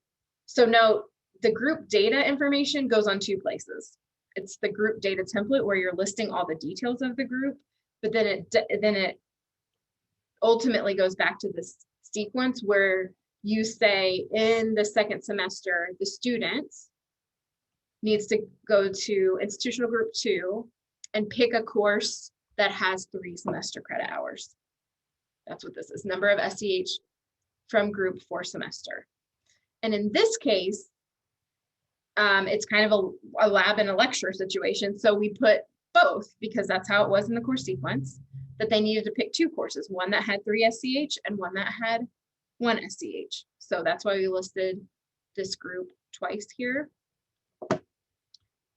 so note, the group data information goes on 2 places. It's the group data template where you're listing all the details of the group, but then it ultimately goes back to this sequence where you say in the second semester, the student needs to go to institutional group 2 and pick a course that has 3 semester credit hours. That's what this is, number of SEH from group for semester. And in this case, it's kind of a lab and a lecture situation. So we put both because that's how it was in the course sequence, that they needed to pick 2 courses, one that had 3 SCH and one that had 1 SCH. So that's why we listed this group twice here.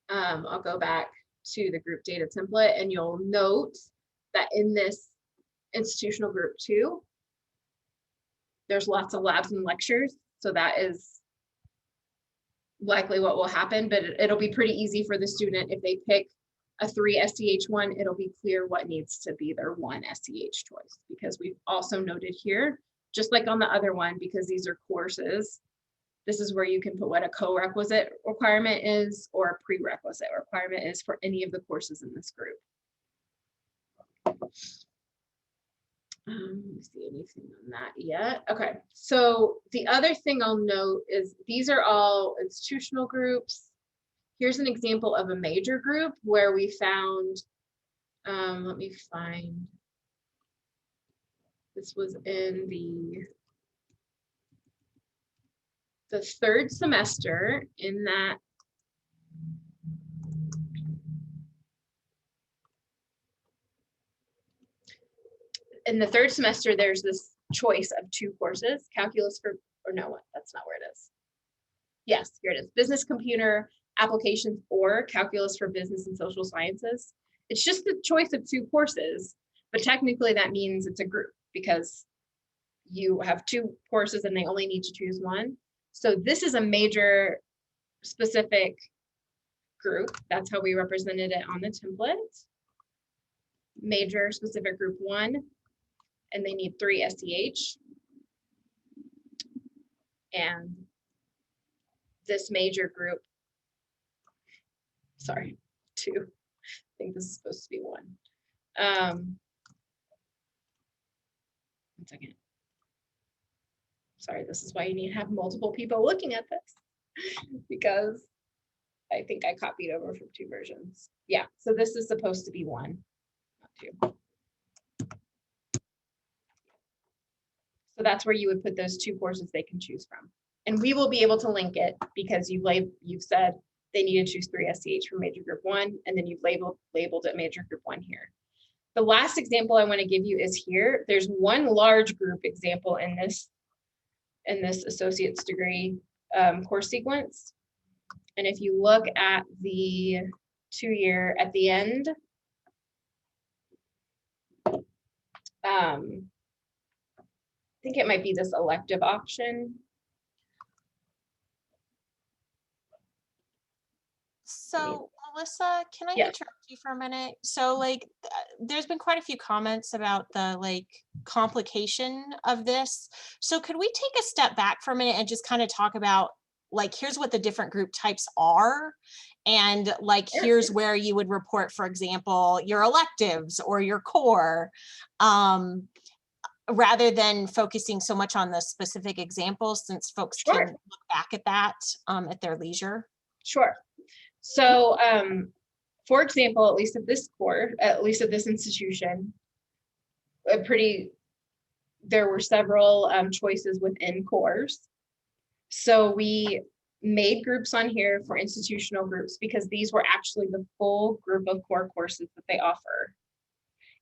I'll go back to the group data template and you'll note that in this institutional group 2, there's lots of labs and lectures. So that is likely what will happen, but it'll be pretty easy for the student. If they pick a 3 SCH one, it'll be clear what needs to be their 1 SCH choice, because we've also noted here, just like on the other one, because these are courses, this is where you can put what a co-requisite requirement is or a prerequisite requirement is for any of the courses in this group. Let me see anything on that yet. Okay, so the other thing I'll note is these are all institutional groups. Here's an example of a major group where we found, let me find, this was in the 3rd semester in that there's this choice of 2 courses, calculus for, or no, that's not where it is. Yes, here it is, business computer applications or calculus for business and social sciences. It's just the choice of 2 courses, but technically that means it's a group because you have 2 courses and they only need to choose 1. So this is a major specific group. That's how we represented it on the template. Major specific group 1, and they need 3 SCH. And this major group, sorry, 2. I think this is supposed to be 1. 1 second. Sorry, this is why you need to have multiple people looking at this, because I think I copied over from 2 versions. Yeah, so this is supposed to be 1, not 2. So that's where you would put those 2 courses they can choose from. And we will be able to link it because you've said they need to choose 3 SCH for major group 1, and then you've labeled it major group 1 here. The last example I want to give you is here. There's one large group example in this associate's degree course sequence. And if you look at the 2-year at the end, I think it might be this elective option. So Melissa, can I Yeah. interrupt you for a minute? So like, there's been quite a few comments about the like complication of this. So could we take a step back for a minute and just kind of talk about like, here's what the different group types are. And like, here's where you would report, for example, your electives or your core, rather than focusing so much on the specific examples, since folks can look back at that at their leisure. Sure. So, for example, at least of this institution, there were several choices within cores. So we made groups on here for institutional groups because these were actually the full group of core courses that they offer.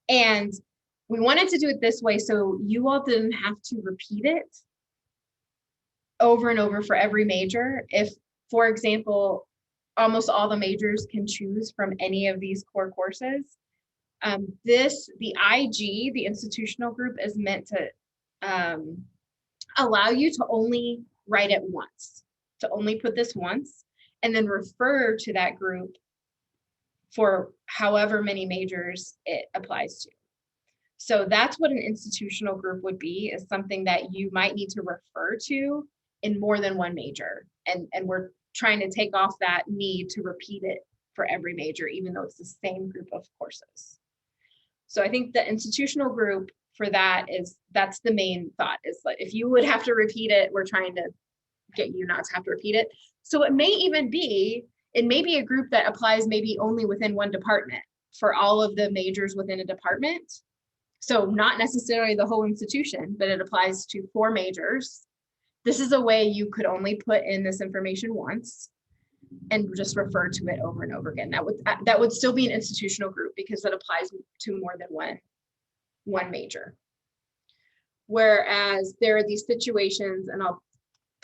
And we wanted to do it this way so you all didn't have to repeat it over and over for every major. If, for example, almost all the majors can choose from any of these core courses, the IG, the institutional group, is meant to allow you to only write it once, to only put this once, and then refer to that group for however many majors it applies to. So that's what an institutional group would be, is something that you might need to refer to in more than one major. And we're trying to take off that need to repeat it for every major, even though it's the same group of courses. So I think the institutional group for that's the main thought, is that if you would have to repeat it, we're trying to get you not to have to repeat it. So it may be a group that applies maybe only within one department for all of the majors within a department. So not necessarily the whole institution, but it applies to 4 majors. This is a way you could only put in this information once. and just refer to it over and over again. That would still be an institutional group because it applies to more than one major. Whereas there are these situations, and I'll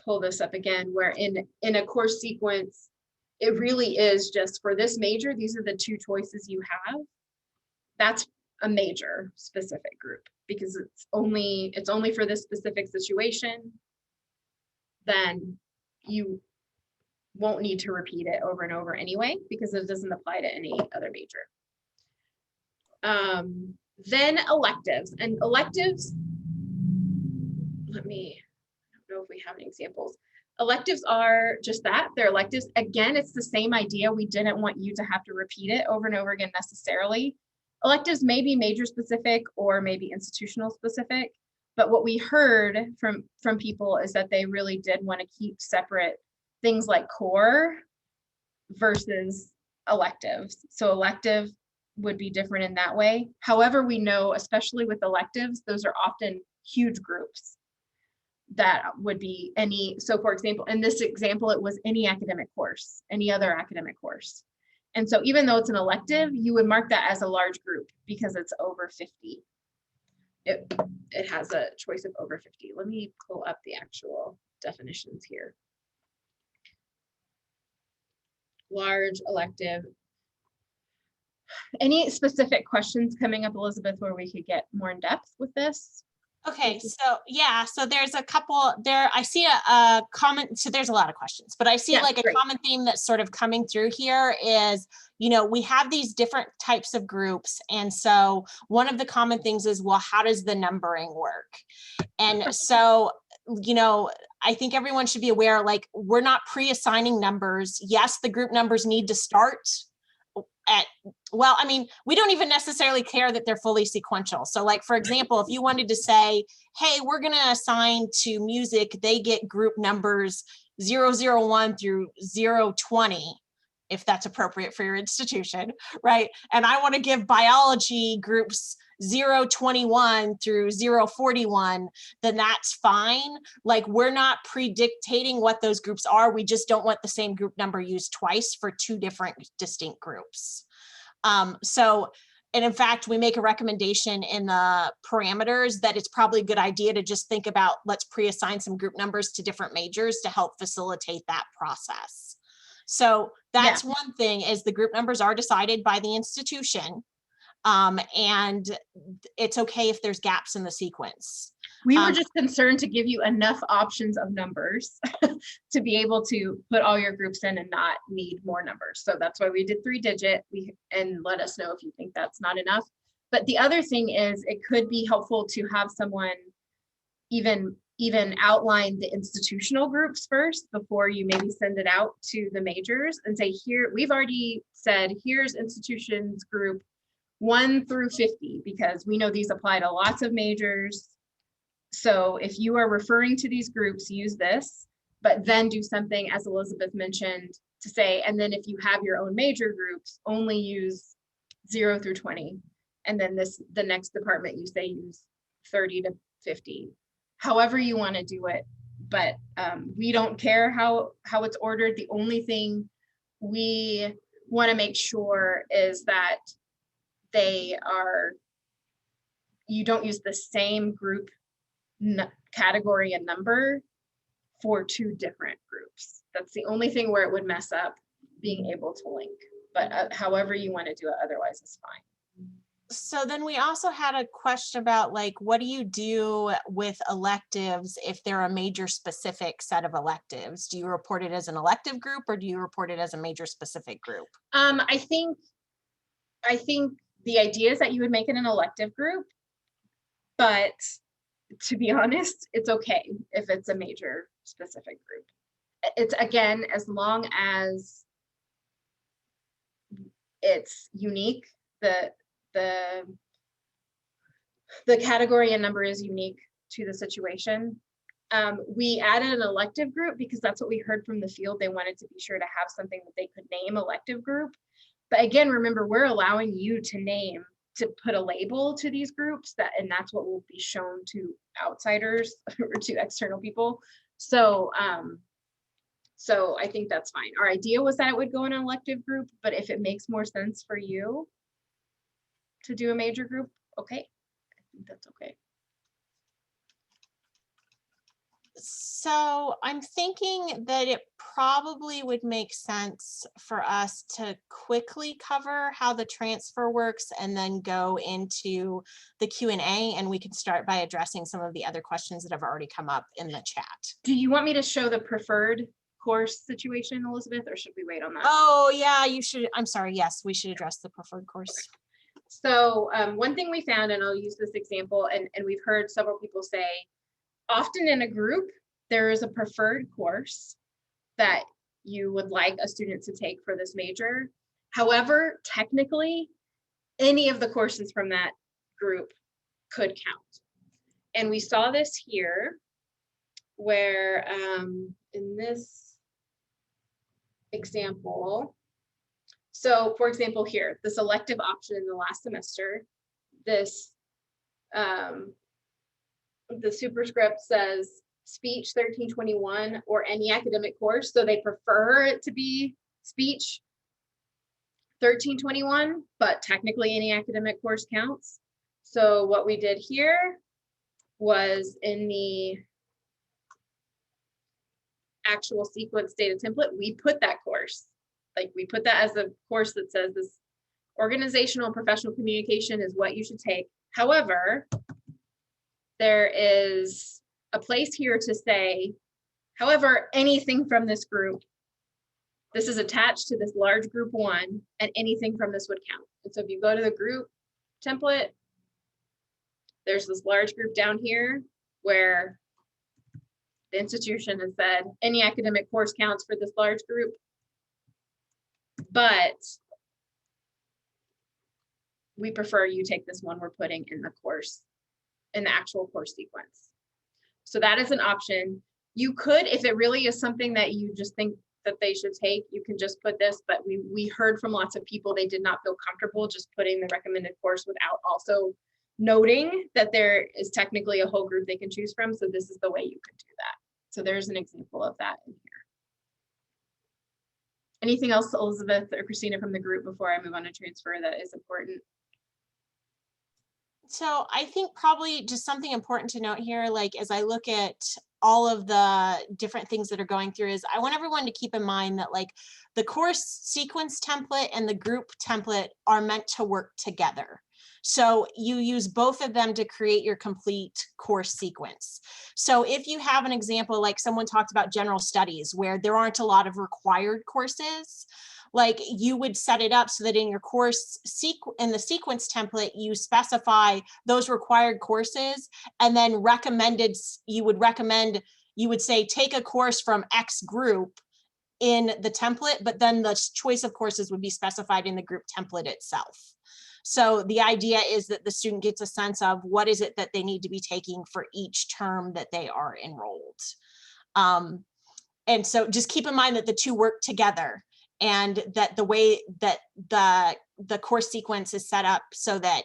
pull this up again, where in a course sequence, it really is just for this major, these are the two choices you have. That's a major specific group because it's only for this specific situation. Then you won't need to repeat it over and over anyway, because it doesn't apply to any other major. Then electives, and electives, I don't know if we have any examples. Electives are just that, they're electives. Again, it's the same idea. We didn't want you to have to repeat it over and over again necessarily. Electives may be major specific or maybe institutional specific, but what we heard from people is that they really did want to keep separate things like core versus electives. So elective would be different in that way. However, we know, especially with electives, those are often huge groups that would be any, so for example, in this example, it was any academic course, any other academic course. And so even though it's an elective, you would mark that as a large group because it's over 50. It has a choice of over 50. Let me pull up the actual definitions here. Large, elective. Any specific questions coming up, Elizabeth, where we could get more in depth with this? Okay, so yeah, so there's a couple there. I see a comment. So there's a lot of questions, but I see Yeah, like a great. common theme that's sort of coming through here is, you know, we have these different types of groups. And so one of the common things is, well, how does the numbering work? And so, you know, I think everyone should be aware, like, we're not pre-assigning numbers. Yes, the group numbers need to start at, well, I mean, we don't even necessarily care that they're fully sequential. So like, for example, if you wanted to say, hey, we're going to assign to music, they get group numbers 001 through 020, if that's appropriate for your institution, right? And I want to give biology groups 021 through 041, then that's fine. Like, we're not predictating what those groups are. We just don't want the same group number used twice for two different distinct groups. So, and in fact, we make a recommendation in the parameters that it's probably a good idea to just think about, let's pre-assign some group numbers to different majors to help facilitate that process. So that's one thing, is the group numbers are decided by the institution. And it's okay if there's gaps in the sequence. We were just concerned to give you enough options of numbers to be able to put all your groups in and not need more numbers. So that's why we did 3-digit, and let us know if you think that's not enough. But the other thing is, it could be helpful to have someone even outline the institutional groups first before you maybe send it out to the majors and say, here, we've already said, here's institutions group 1 through 50, because we know these apply to lots of majors. So if you are referring to these groups, use this, but then do something, as Elizabeth mentioned, to say, and then if you have your own major groups, only use 0 through 20. And then the next department, you say use 30 to 50, however you want to do it. But we don't care how it's ordered. The only thing we want to make sure is that you don't use the same group category and number for two different groups. That's the only thing where it would mess up being able to link, but however you want to do it, otherwise it's fine. So then we also had a question about, like, what do you do with electives if they're a major specific set of electives? Do you report it as an elective group, or do you report it as a major specific group? I think the idea is that you would make it an elective group, but to be honest, it's okay if it's a major specific group. It's, again, as long as it's unique, the category and number is unique to the situation. We added an elective group because that's what we heard from the field. They wanted to be sure to have something that they could name elective group. But again, remember, we're allowing you to put a label to these groups, and that's what will be shown to outsiders or to external people. So So I think that's fine. Our idea was that it would go in an elective group, but if it makes more sense for you to do a major group, okay, I think that's okay. So I'm thinking that it probably would make sense for us to quickly cover how the transfer works and then go into the Q&A, and we can start by addressing some of the other questions that have already come up in the chat. Do you want me to show the preferred course situation, Elizabeth, or should we wait on that? Oh yeah, you should. I'm sorry. Yes, we should address the preferred course. So one thing we found, and I'll use this example, and we've heard several people say, often in a group, there is a preferred course that you would like a student to take for this major. However, technically, any of the courses from that group could count. And we saw this here, where in this example, so for example here, this elective option in the last semester, this, the superscript says speech 1321 or any academic course, so they prefer it to be speech 1321, but technically any academic course counts. So what we did here was in the actual sequence data template, we put that course, like we put that as a course that says this organizational and professional communication is what you should take. However, there is a place here to say, however, anything from this group, this is attached to this large group 1, and anything from this would count. And so if you go to the group template, there's this large group down here where the institution has said any academic course counts for this large group, but we prefer you take this one we're putting in the course, in the actual course sequence. So that is an option. You could, if it really is something that you just think that they should take, you can just put this, but we heard from lots of people they did not feel comfortable just putting the recommended course without also noting that there is technically a whole group they can choose from. So this is the way you could do that. So there's an example of that in here. Anything else, Elizabeth or Christina, from the group before I move on to transfer that is important? So I think probably just something important to note here, like as I look at all of the different things that are going through, is I want everyone to keep in mind that like the course sequence template and the group template are meant to work together. So you use both of them to create your complete course sequence. So if you have an example, like someone talked about general studies where there aren't a lot of required courses, like you would set it up so that in your course in the sequence template, you specify those required courses, and then you would say, take a course from X group in the template, but then the choice of courses would be specified in the group template itself. So the idea is that the student gets a sense of what is it that they need to be taking for each term that they are enrolled. And so just keep in mind that the two work together, and that the way that the course sequence is set up so that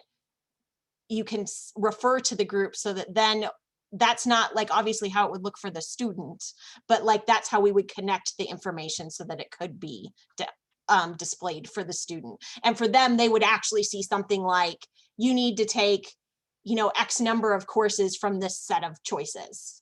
you can refer to the group, so that then that's not like obviously how it would look for the student, but like that's how we would connect the information so that it could be displayed for the student. And for them, they would actually see something like, you need to take, you know, X number of courses from this set of choices.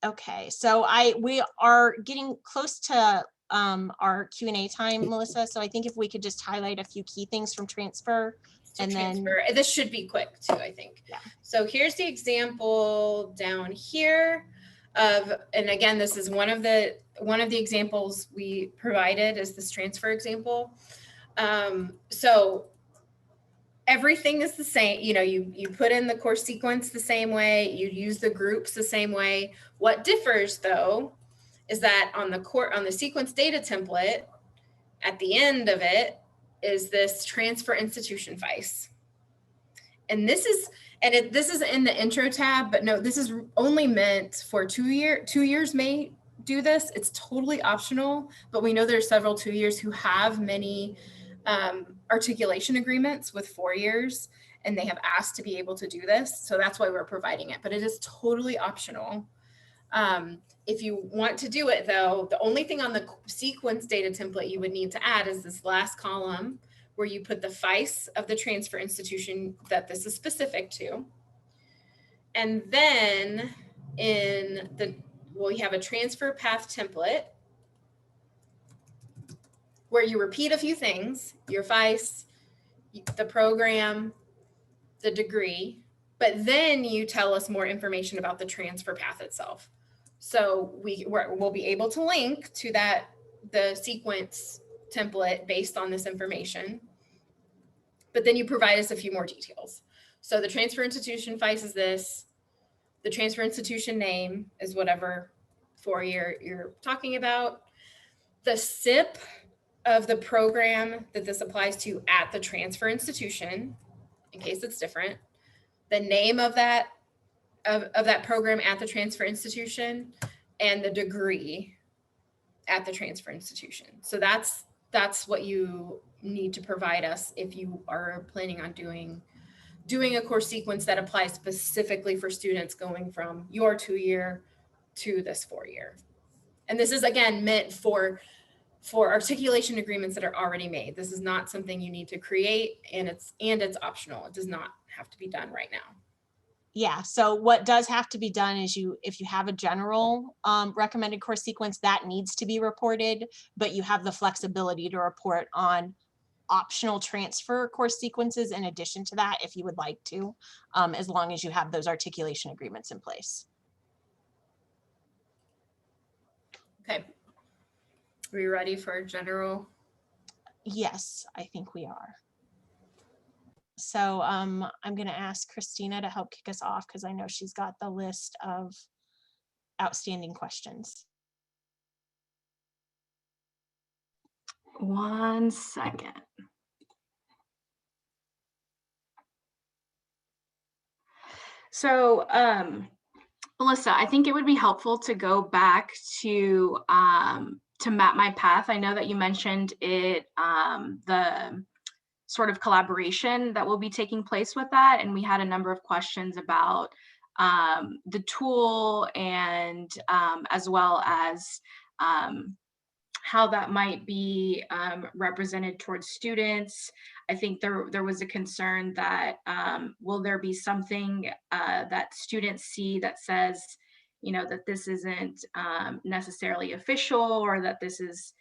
Okay, so we are getting close to our Q&A time, Melissa. So I think if we could just highlight a few key things from transfer. Then this should be quick too, I think. Yeah. So here's the example down here of, and again, this is one of the examples we provided is this transfer example. So everything is the same, you know, you put in the course sequence the same way, you use the groups the same way. What differs though is that on the sequence data template, at the end of it is this transfer institution vice. And this is in the intro tab, but no, this is only meant for 2 years may do this. It's totally optional, but we know there's several 2 years who have many articulation agreements with 4 years. and they have asked to be able to do this. So that's why we're providing it, but it is totally optional. If you want to do it though, the only thing on the sequence data template you would need to add is this last column where you put the FICE of the transfer institution that this is specific to. And then in the, we have a transfer path template where you repeat a few things, your FICE, the program, the degree, but then you tell us more information about the transfer path itself. So we'll be able to link to that, the sequence template based on this information, but then you provide us a few more details. So the transfer institution FICE is this, the transfer institution name is whatever 4-year you're talking about, the SIP of the program that this applies to at the transfer institution, in case it's different, the name of that program at the transfer institution, and the degree at the transfer institution. So that's what you need to provide us if you are planning on doing a course sequence that applies specifically for students going from your 2-year to this 4-year. And this is again meant for articulation agreements that are already made. This is not something you need to create, and it's optional. It does not have to be done right now. Yeah, so what does have to be done is if you have a general recommended course sequence, that needs to be reported, but you have the flexibility to report on optional transfer course sequences in addition to that, if you would like to, as long as you have those articulation agreements in place. Okay. Are we ready for general? Yes, I think we are. So I'm going to ask Christina to help kick us off because I know she's got the list of outstanding questions. 1 second. So, Melissa, I think it would be helpful to go back to Map My Path. I know that you mentioned it, the sort of collaboration that will be taking place with that. And we had a number of questions about the tool and as well as how that might be represented towards students. I think there was a concern that will there be something that students see that says, you know, that this isn't necessarily official, or that this is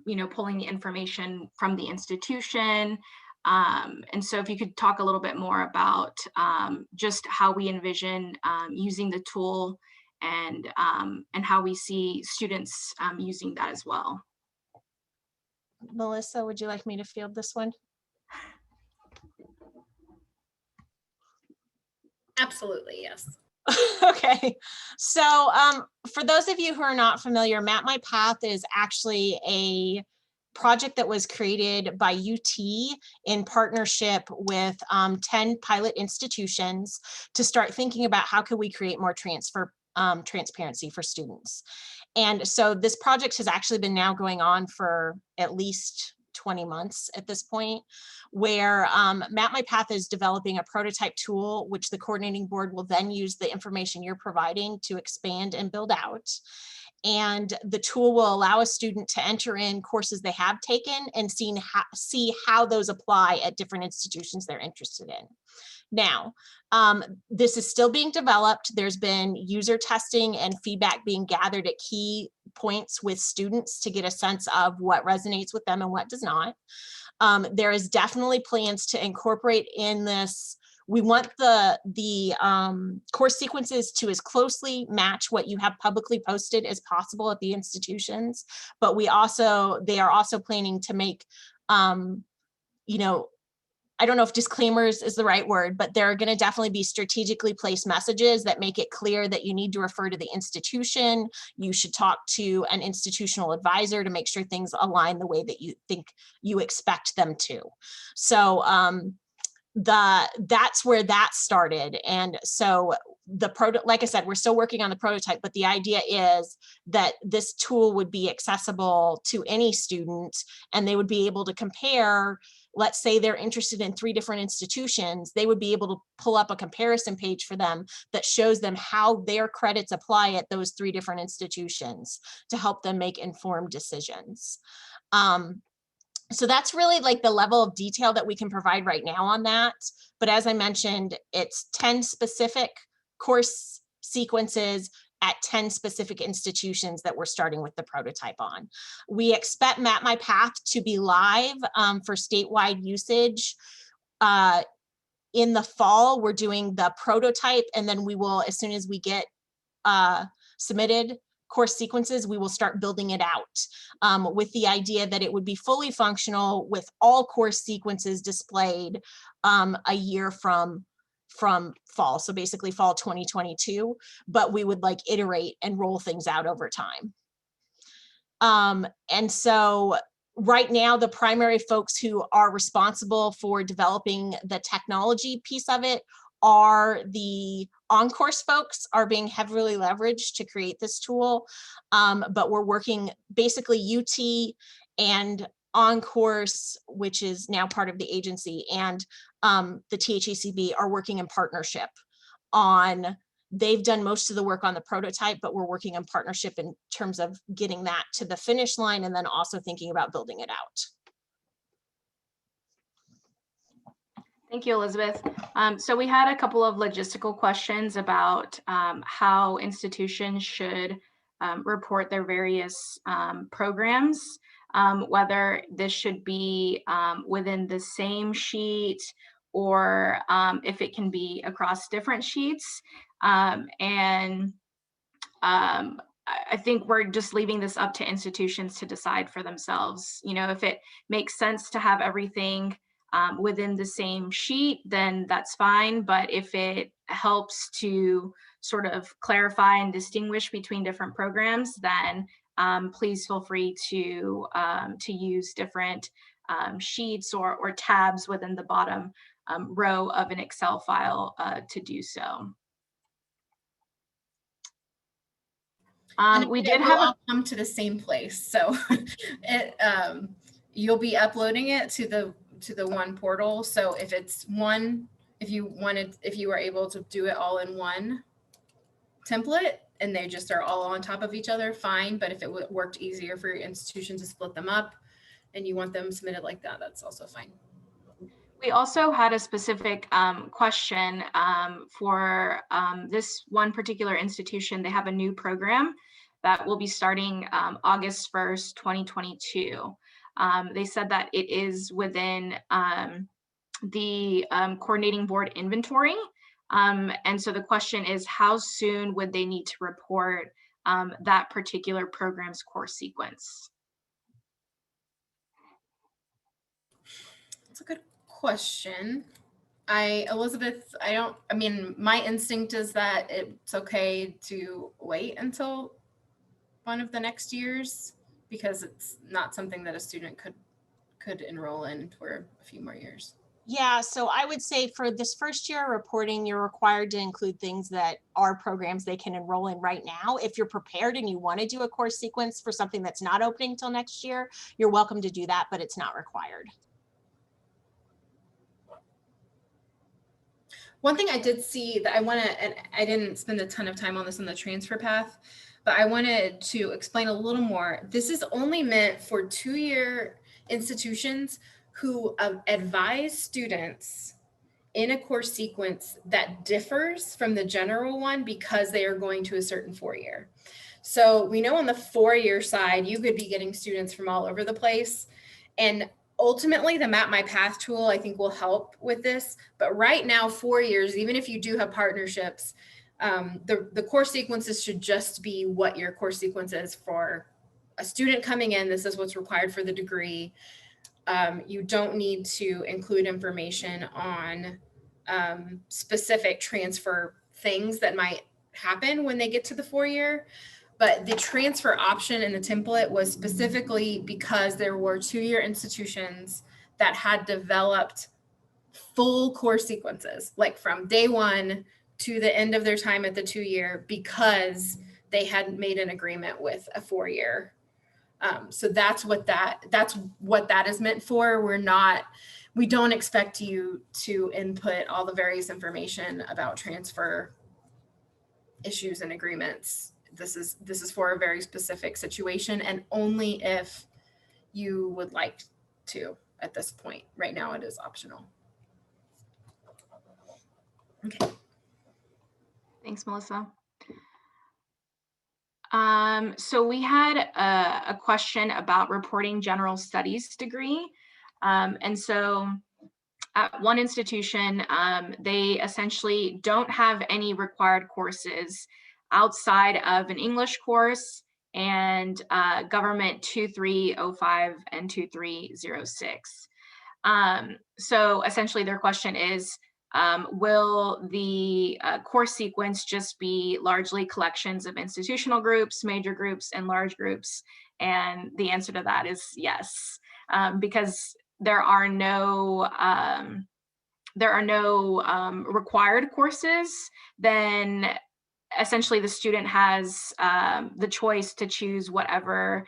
you know, pulling the information from the institution. And so if you could talk a little bit more about just how we envision using the tool and how we see students using that as well. Melissa, would you like me to field this one? Absolutely, yes. Okay, so for those of you who are not familiar, Map My Path is actually a project that was created by UT in partnership with 10 pilot institutions to start thinking about how can we create more transparency for students. And so this project has actually been now going on for at least 20 months at this point, where Map My Path is developing a prototype tool, which the coordinating board will then use the information you're providing to expand and build out. And the tool will allow a student to enter in courses they have taken and see how those apply at different institutions they're interested in. Now, this is still being developed. There's been user testing and feedback being gathered at key points with students to get a sense of what resonates with them and what does not. There is definitely plans to incorporate in this. We want the course sequences to as closely match what you have publicly posted as possible at the institutions, but they are also planning to make, you know, I don't know if disclaimers is the right word, but there are going to definitely be strategically placed messages that make it clear that you need to refer to the institution. You should talk to an institutional advisor to make sure things align the way that you think you expect them to. So that's where that started. And so like I said, we're still working on the prototype, but the idea is that this tool would be accessible to any student, and they would be able to compare. Let's say they're interested in 3 different institutions, they would be able to pull up a comparison page for them that shows them how their credits apply at those 3 different institutions to help them make informed decisions. So that's really like the level of detail that we can provide right now on that. But as I mentioned, it's 10 specific course sequences at 10 specific institutions that we're starting with the prototype on. We expect Map My Path to be live for statewide usage. In the fall, we're doing the prototype, and then we will, as soon as we get submitted course sequences, we will start building it out with the idea that it would be fully functional with all course sequences displayed a year from fall. So basically fall 2022, but we would like iterate and roll things out over time. And so right now, the primary folks who are responsible for developing the technology piece of it are the on-course folks, are being heavily leveraged to create this tool. But we're working, basically UT and on-course, which is now part of the agency, and the THACB are working in partnership on, they've done most of the work on the prototype, but we're working in partnership in terms of getting that to the finish line and then also thinking about building it out. Thank you, Elizabeth. So we had a couple of logistical questions about how institutions should report their various programs, whether this should be within the same sheet or if it can be across different sheets. I think we're just leaving this up to institutions to decide for themselves. You know, if it makes sense to have everything within the same sheet, then that's fine. But if it helps to sort of clarify and distinguish between different programs, then please feel free to use different sheets or tabs within the bottom row of an Excel file to do so. We did have all come to the same place, so it you'll be uploading it to the one portal. So if it's one, if you were able to do it all in one template and they just are all on top of each other, fine. But if it worked easier for your institution to split them up and you want them submitted like that, that's also fine. We also had a specific question for this one particular institution. They have a new program that will be starting August 1st, 2022. They said that it is within the coordinating board inventory. And so the question is, how soon would they need to report that particular program's course sequence? That's a good question. Elizabeth, I mean, my instinct is that it's okay to wait until one of the next years because it's not something that a student could enroll in for a few more years. Yeah, so I would say for this first year reporting, you're required to include things that are programs they can enroll in right now. If you're prepared and you want to do a course sequence for something that's not opening until next year, you're welcome to do that, but it's not required. One thing I did see that I want to, and I didn't spend a ton of time on this on the transfer path, but I wanted to explain a little more. This is only meant for two-year institutions who advise students in a course sequence that differs from the general one because they are going to a certain four-year. So we know on the four-year side, you could be getting students from all over the place. And ultimately, the Map My Path tool, I think, will help with this. But right now, 4 years, even if you do have partnerships, the course sequences should just be what your course sequence is for a student coming in. This is what's required for the degree. You don't need to include information on specific transfer things that might happen when they get to the 4-year. But the transfer option in the template was specifically because there were two-year institutions that had developed full course sequences, like from day one to the end of their time at the 2-year because they had made an agreement with a 4-year. So that's what that is meant for. We don't expect you to input all the various information about transfer issues and agreements. This is for a very specific situation, and only if you would like to at this point. Right now it is optional. Okay. Thanks, Melissa. So we had a question about reporting general studies degree. And so at one institution, they essentially don't have any required courses outside of an English course and government 2305 and 2306. So essentially their question is, will the course sequence just be largely collections of institutional groups, major groups, and large groups? And the answer to that is yes, because there are no required courses. Then essentially the student has the choice to choose whatever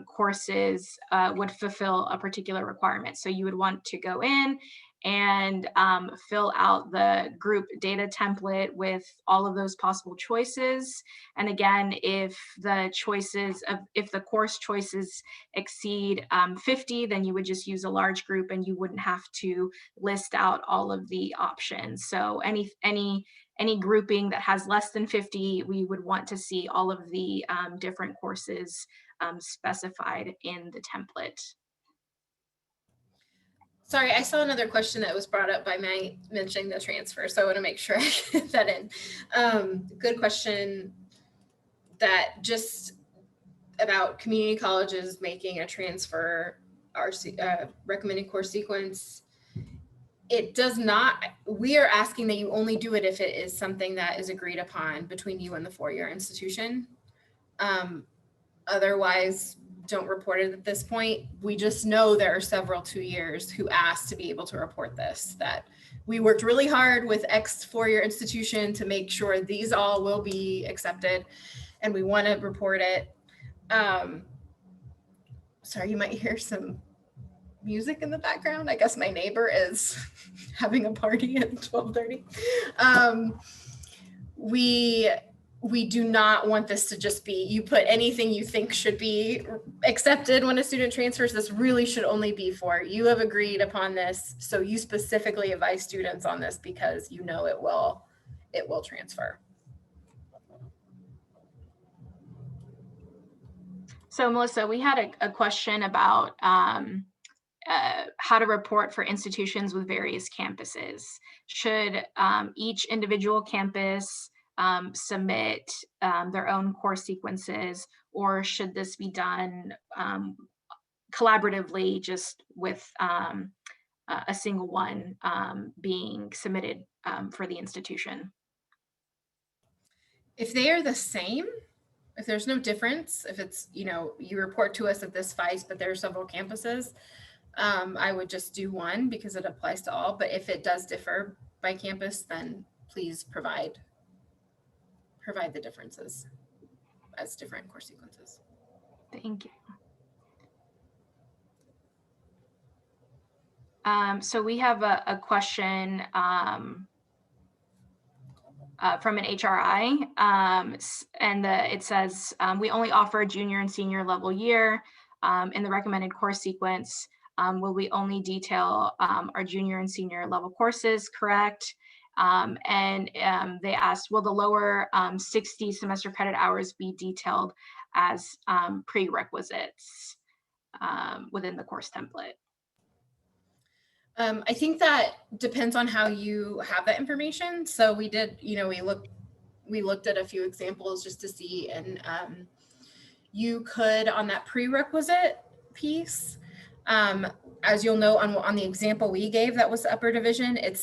courses would fulfill a particular requirement. So you would want to go in and fill out the group data template with all of those possible choices. And again, if the course choices exceed 50, then you would just use a large group and you wouldn't have to list out all of the options. So any grouping that has less than 50, we would want to see all of the different courses specified in the template. Sorry, I saw another question that was brought up by May mentioning the transfer, so I want to make sure I get that in. Good question, that just about community colleges making a transfer recommended course sequence. It does not, we are asking that you only do it if it is something that is agreed upon between you and the 4-year institution. Otherwise, don't report it at this point. We just know there are several 2-years who asked to be able to report this, that we worked really hard with X 4-year institution to make sure these all will be accepted, and we want to report it. Sorry, you might hear some music in the background. I guess my neighbor is having a party at 12:30. We do not want this to just be, you put anything you think should be accepted when a student transfers. This really should only be for, you have agreed upon this, so you specifically advise students on this because you know it will transfer. So Melissa, we had a question about how to report for institutions with various campuses. Should each individual campus submit their own course sequences, or should this be done collaboratively, just with a single one being submitted for the institution? If they are the same, if there's no difference, if it's, you report to us at this FICE, but there are several campuses, I would just do one because it applies to all. But if it does differ by campus, then please provide the differences as different course sequences. Thank you. So we have a question from an HRI, and it says, we only offer a junior and senior level year in the recommended course sequence. Will we only detail our junior and senior level courses, correct? And they asked, will the lower 60 semester credit hours be detailed as prerequisites within the course template? I think that depends on how you have that information. So we did, we looked at a few examples just to see, and you could, on that prerequisite piece, as you'll know on the example we gave, that was the upper division, it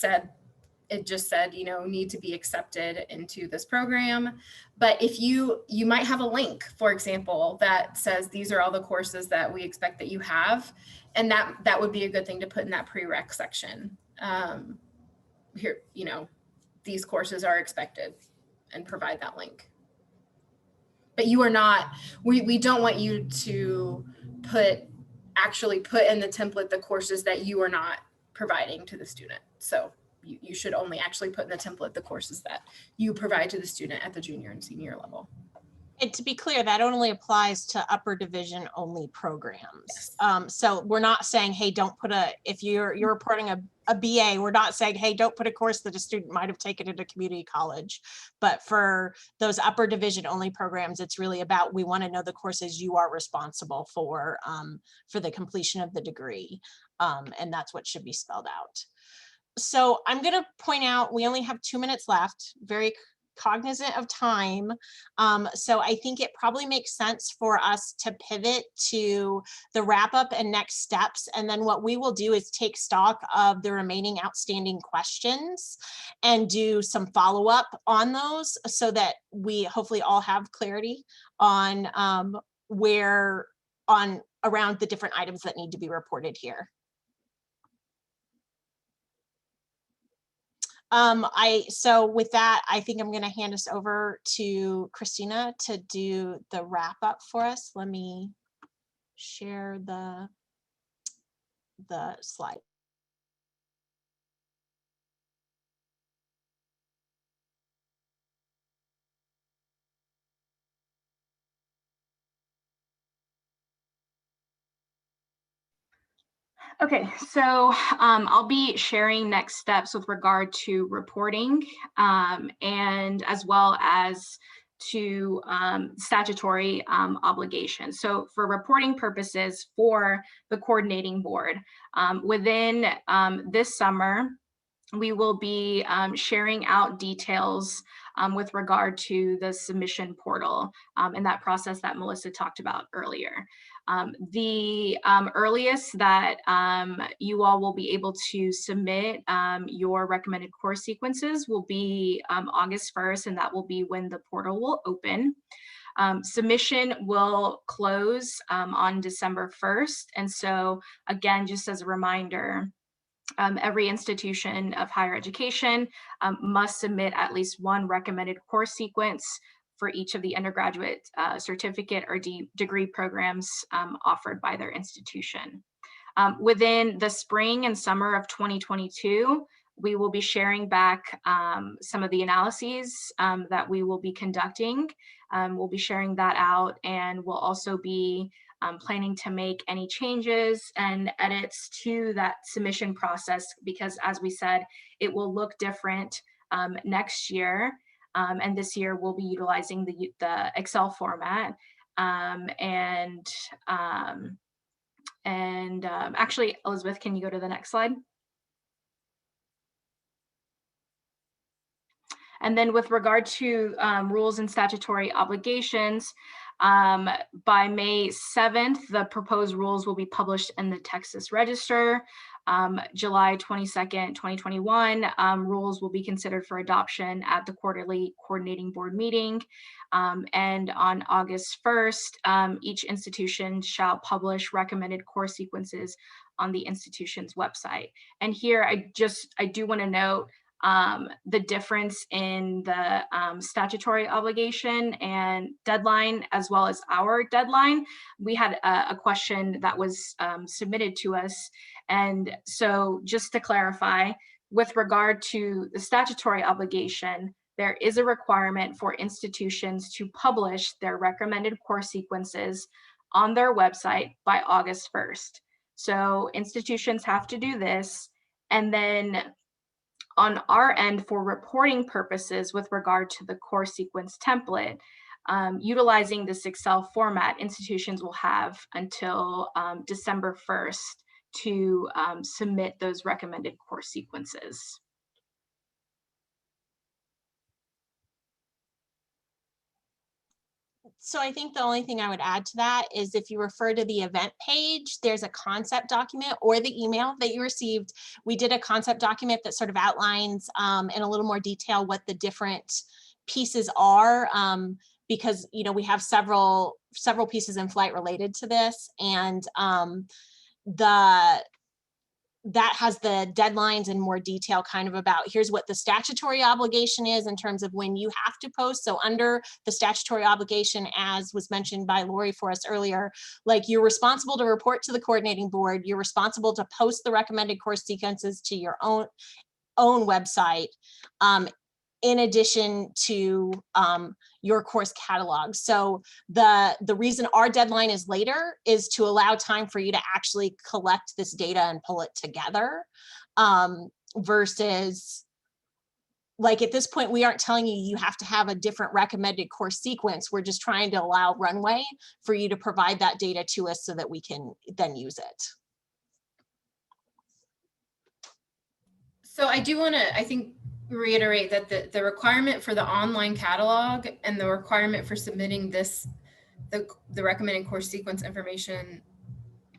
just said, need to be accepted into this program. But if you might have a link, for example, that says these are all the courses that we expect that you have, and that would be a good thing to put in that prereq section. Here, these courses are expected and provide that link. But you are not, we don't want you to actually put in the template the courses that you are not providing to the student. So you should only actually put in the template the courses that you provide to the student at the junior and senior level. And to be clear, that only applies to upper division only programs. Yes. So we're not saying, hey, don't put if you're reporting a BA, we're not saying, hey, don't put a course that a student might have taken at a community college. But for those upper division only programs, it's really about, we want to know the courses you are responsible for the completion of the degree. And that's what should be spelled out. So I'm going to point out, we only have 2 minutes left, very cognizant of time. So I think it probably makes sense for us to pivot to the wrap up and next steps. And then what we will do is take stock of the remaining outstanding questions and do some follow up on those so that we hopefully all have clarity on around the different items that need to be reported here. So with that, I think I'm going to hand us over to Christina to do the wrap up for us. Let me share the slide. Okay, so I'll be sharing next steps with regard to reporting and as well as to statutory obligations. So for reporting purposes for the coordinating board, within this summer, we will be sharing out details with regard to the submission portal and that process that Melissa talked about earlier. The earliest that you all will be able to submit your recommended course sequences will be August 1st, and that will be when the portal will open. Submission will close on December 1st. And so again, just as a reminder, every institution of higher education must submit at least one recommended course sequence for each of the undergraduate certificate or degree programs offered by their institution. Within the spring and summer of 2022, we will be sharing back some of the analyses that we will be conducting. We'll be sharing that out, and we'll also be planning to make any changes and edits to that submission process, because as we said, it will look different next year. And this year we'll be utilizing the Excel format. Actually, Elizabeth, can you go to the next slide? And then with regard to rules and statutory obligations, by May 7th, the proposed rules will be published in the Texas Register. July 22nd, 2021, rules will be considered for adoption at the quarterly coordinating board meeting. And on August 1st, each institution shall publish recommended course sequences on the institution's website. And here I do want to note the difference in the statutory obligation and deadline, as well as our deadline. We had a question that was submitted to us. And so just to clarify, with regard to the statutory obligation, there is a requirement for institutions to publish their recommended course sequences on their website by August 1st. So institutions have to do this. And then on our end, for reporting purposes with regard to the course sequence template, utilizing this Excel format, institutions will have until December 1st to submit those recommended course sequences. So I think the only thing I would add to that is if you refer to the event page, there's a concept document, or the email that you received. We did a concept document that sort of outlines in a little more detail what the different pieces are, because we have several pieces in flight related to this, and that has the deadlines in more detail, kind of about here's what the statutory obligation is in terms of when you have to post. So under the statutory obligation, as was mentioned by Lori for us earlier, like you're responsible to report to the coordinating board, you're responsible to post the recommended course sequences to your own website, in addition to your course catalog. So the reason our deadline is later is to allow time for you to actually collect this data and pull it together, versus like at this point, we aren't telling you you have to have a different recommended course sequence. We're just trying to allow runway for you to provide that data to us so that we can then use it. So I do want to, I think, reiterate that the requirement for the online catalog and the requirement for submitting this, the recommended course sequence information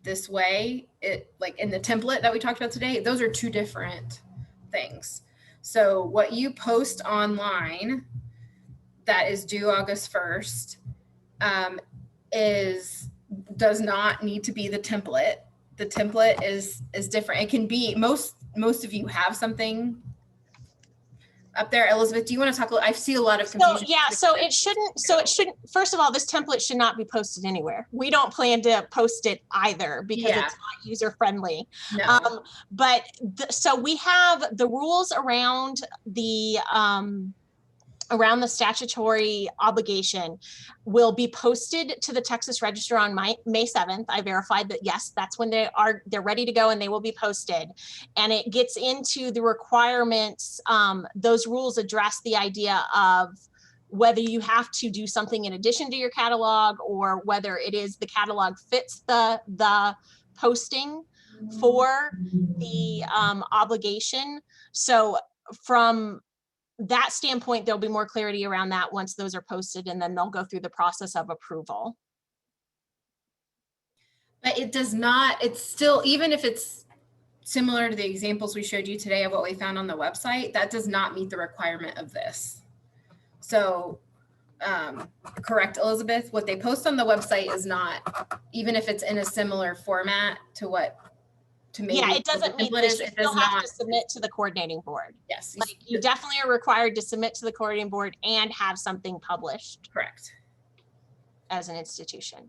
this way, it like in the template that we talked about today, those are two different things. So what you post online that is due August 1st does not need to be the template. The template is different. It can be, most of you have something up there. Elizabeth, do you want to talk? I see a lot of confusion. So yeah, so it shouldn't, first of all, this template should not be posted anywhere. We don't plan to post it either because it's not user friendly. No. So we have the rules around the statutory obligation will be posted to the Texas Register on May 7th. I verified that, yes, that's when they're ready to go and they will be posted. And it gets into the requirements. Those rules address the idea of whether you have to do something in addition to your catalog or whether it is the catalog fits the posting for the obligation. So from that standpoint, there'll be more clarity around that once those are posted, and then they'll go through the process of approval. But it does not, it's still, even if it's similar to the examples we showed you today of what we found on the website, that does not meet the requirement of this. So correct, Elizabeth, what they post on the website is not, even if it's in a similar format to what Yeah, it doesn't mean that you still have to submit to the coordinating board. Yes. Like you definitely are required to submit to the coordinating board and have something published. Correct. As an institution.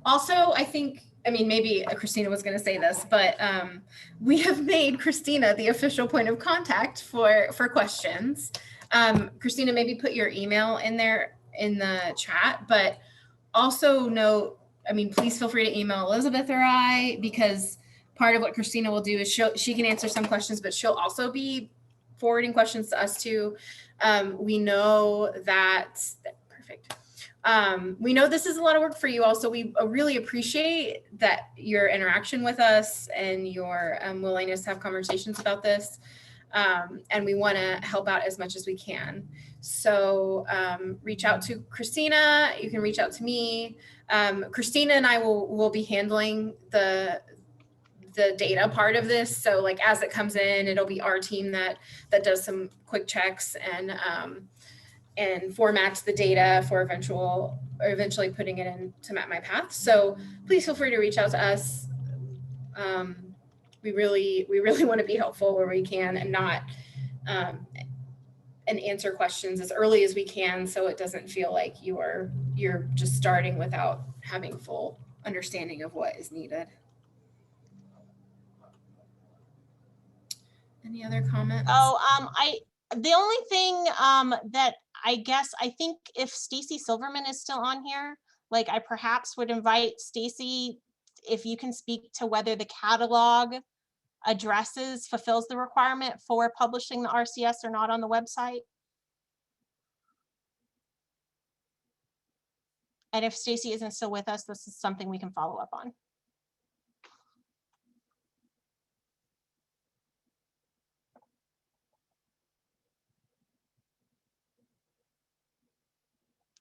Also, I think, I mean, maybe Christina was going to say this, but we have made Christina the official point of contact for questions. Christina, maybe put your email in there in the chat, but also note, I mean, please feel free to email Elizabeth or I, because part of what Christina will do is she can answer some questions, but she'll also be forwarding questions to us too. We know that, perfect. We know this is a lot of work for you all, so we really appreciate that your interaction with us and your willingness to have conversations about this. And we want to help out as much as we can. So reach out to Christina, you can reach out to me. Christina and I will be handling the data part of this. So like as it comes in, it'll be our team that does some quick checks and formats the data for eventually putting it into Map My Path. So please feel free to reach out to us. We really want to be helpful where we can and not and answer questions as early as we can, so it doesn't feel like you're just starting without having full understanding of what is needed. Any other comments? The only thing that I think if Stacy Silverman is still on here, like I perhaps would invite Stacy, if you can speak to whether the catalog fulfills the requirement for publishing the RCS or not on the website. And if Stacy isn't still with us, this is something we can follow up on.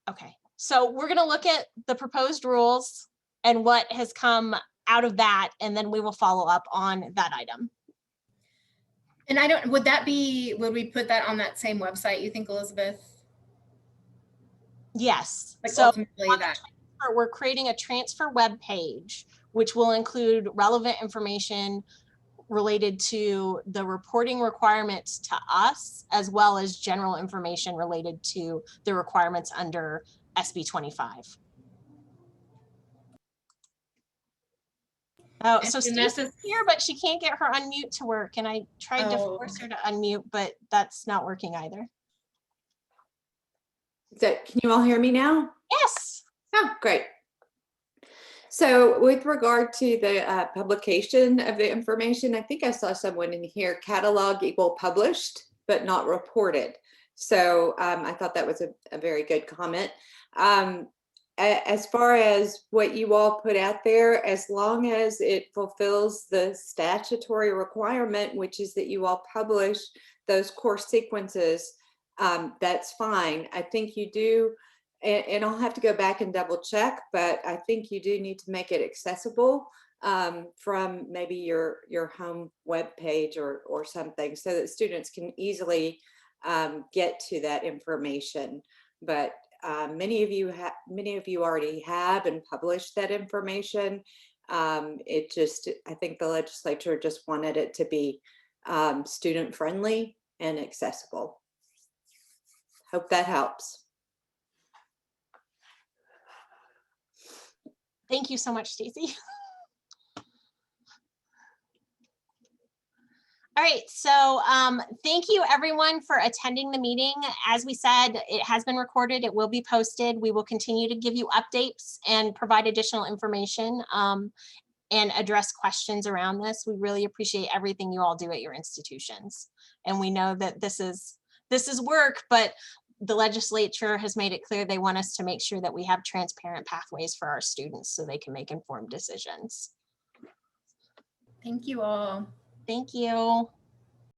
Okay, so we're going to look at the proposed rules and what has come out of that, and then we will follow up on that item. And would we put that on that same website, you think, Elizabeth? Yes. Like so ultimately that. We're creating a transfer web page which will include relevant information related to the reporting requirements to us, as well as general information related to the requirements under SB25. Oh, so Stacey's here, but she can't get her unmute to work. And I tried to force her to unmute, but that's not working either. Can you all hear me now? Yes. Oh, great. So with regard to the publication of the information, I think I saw someone in here, catalog equal published, but not reported. So I thought that was a very good comment. As far as what you all put out there, as long as it fulfills the statutory requirement, which is that you all publish those course sequences, that's fine. I think you do, and I'll have to go back and double check, but I think you do need to make it accessible from maybe your home web page or something, so that students can easily get to that information. But many of you already have and published that information. I think the legislature just wanted it to be student friendly and accessible. Hope that helps. Thank you so much, Stacey. All right, so thank you everyone for attending the meeting. As we said, it has been recorded, it will be posted. We will continue to give you updates and provide additional information and address questions around this. We really appreciate everything you all do at your institutions. And we know that this is work, but the legislature has made it clear they want us to make sure that we have transparent pathways for our students so they can make informed decisions. Thank you all. Thank you.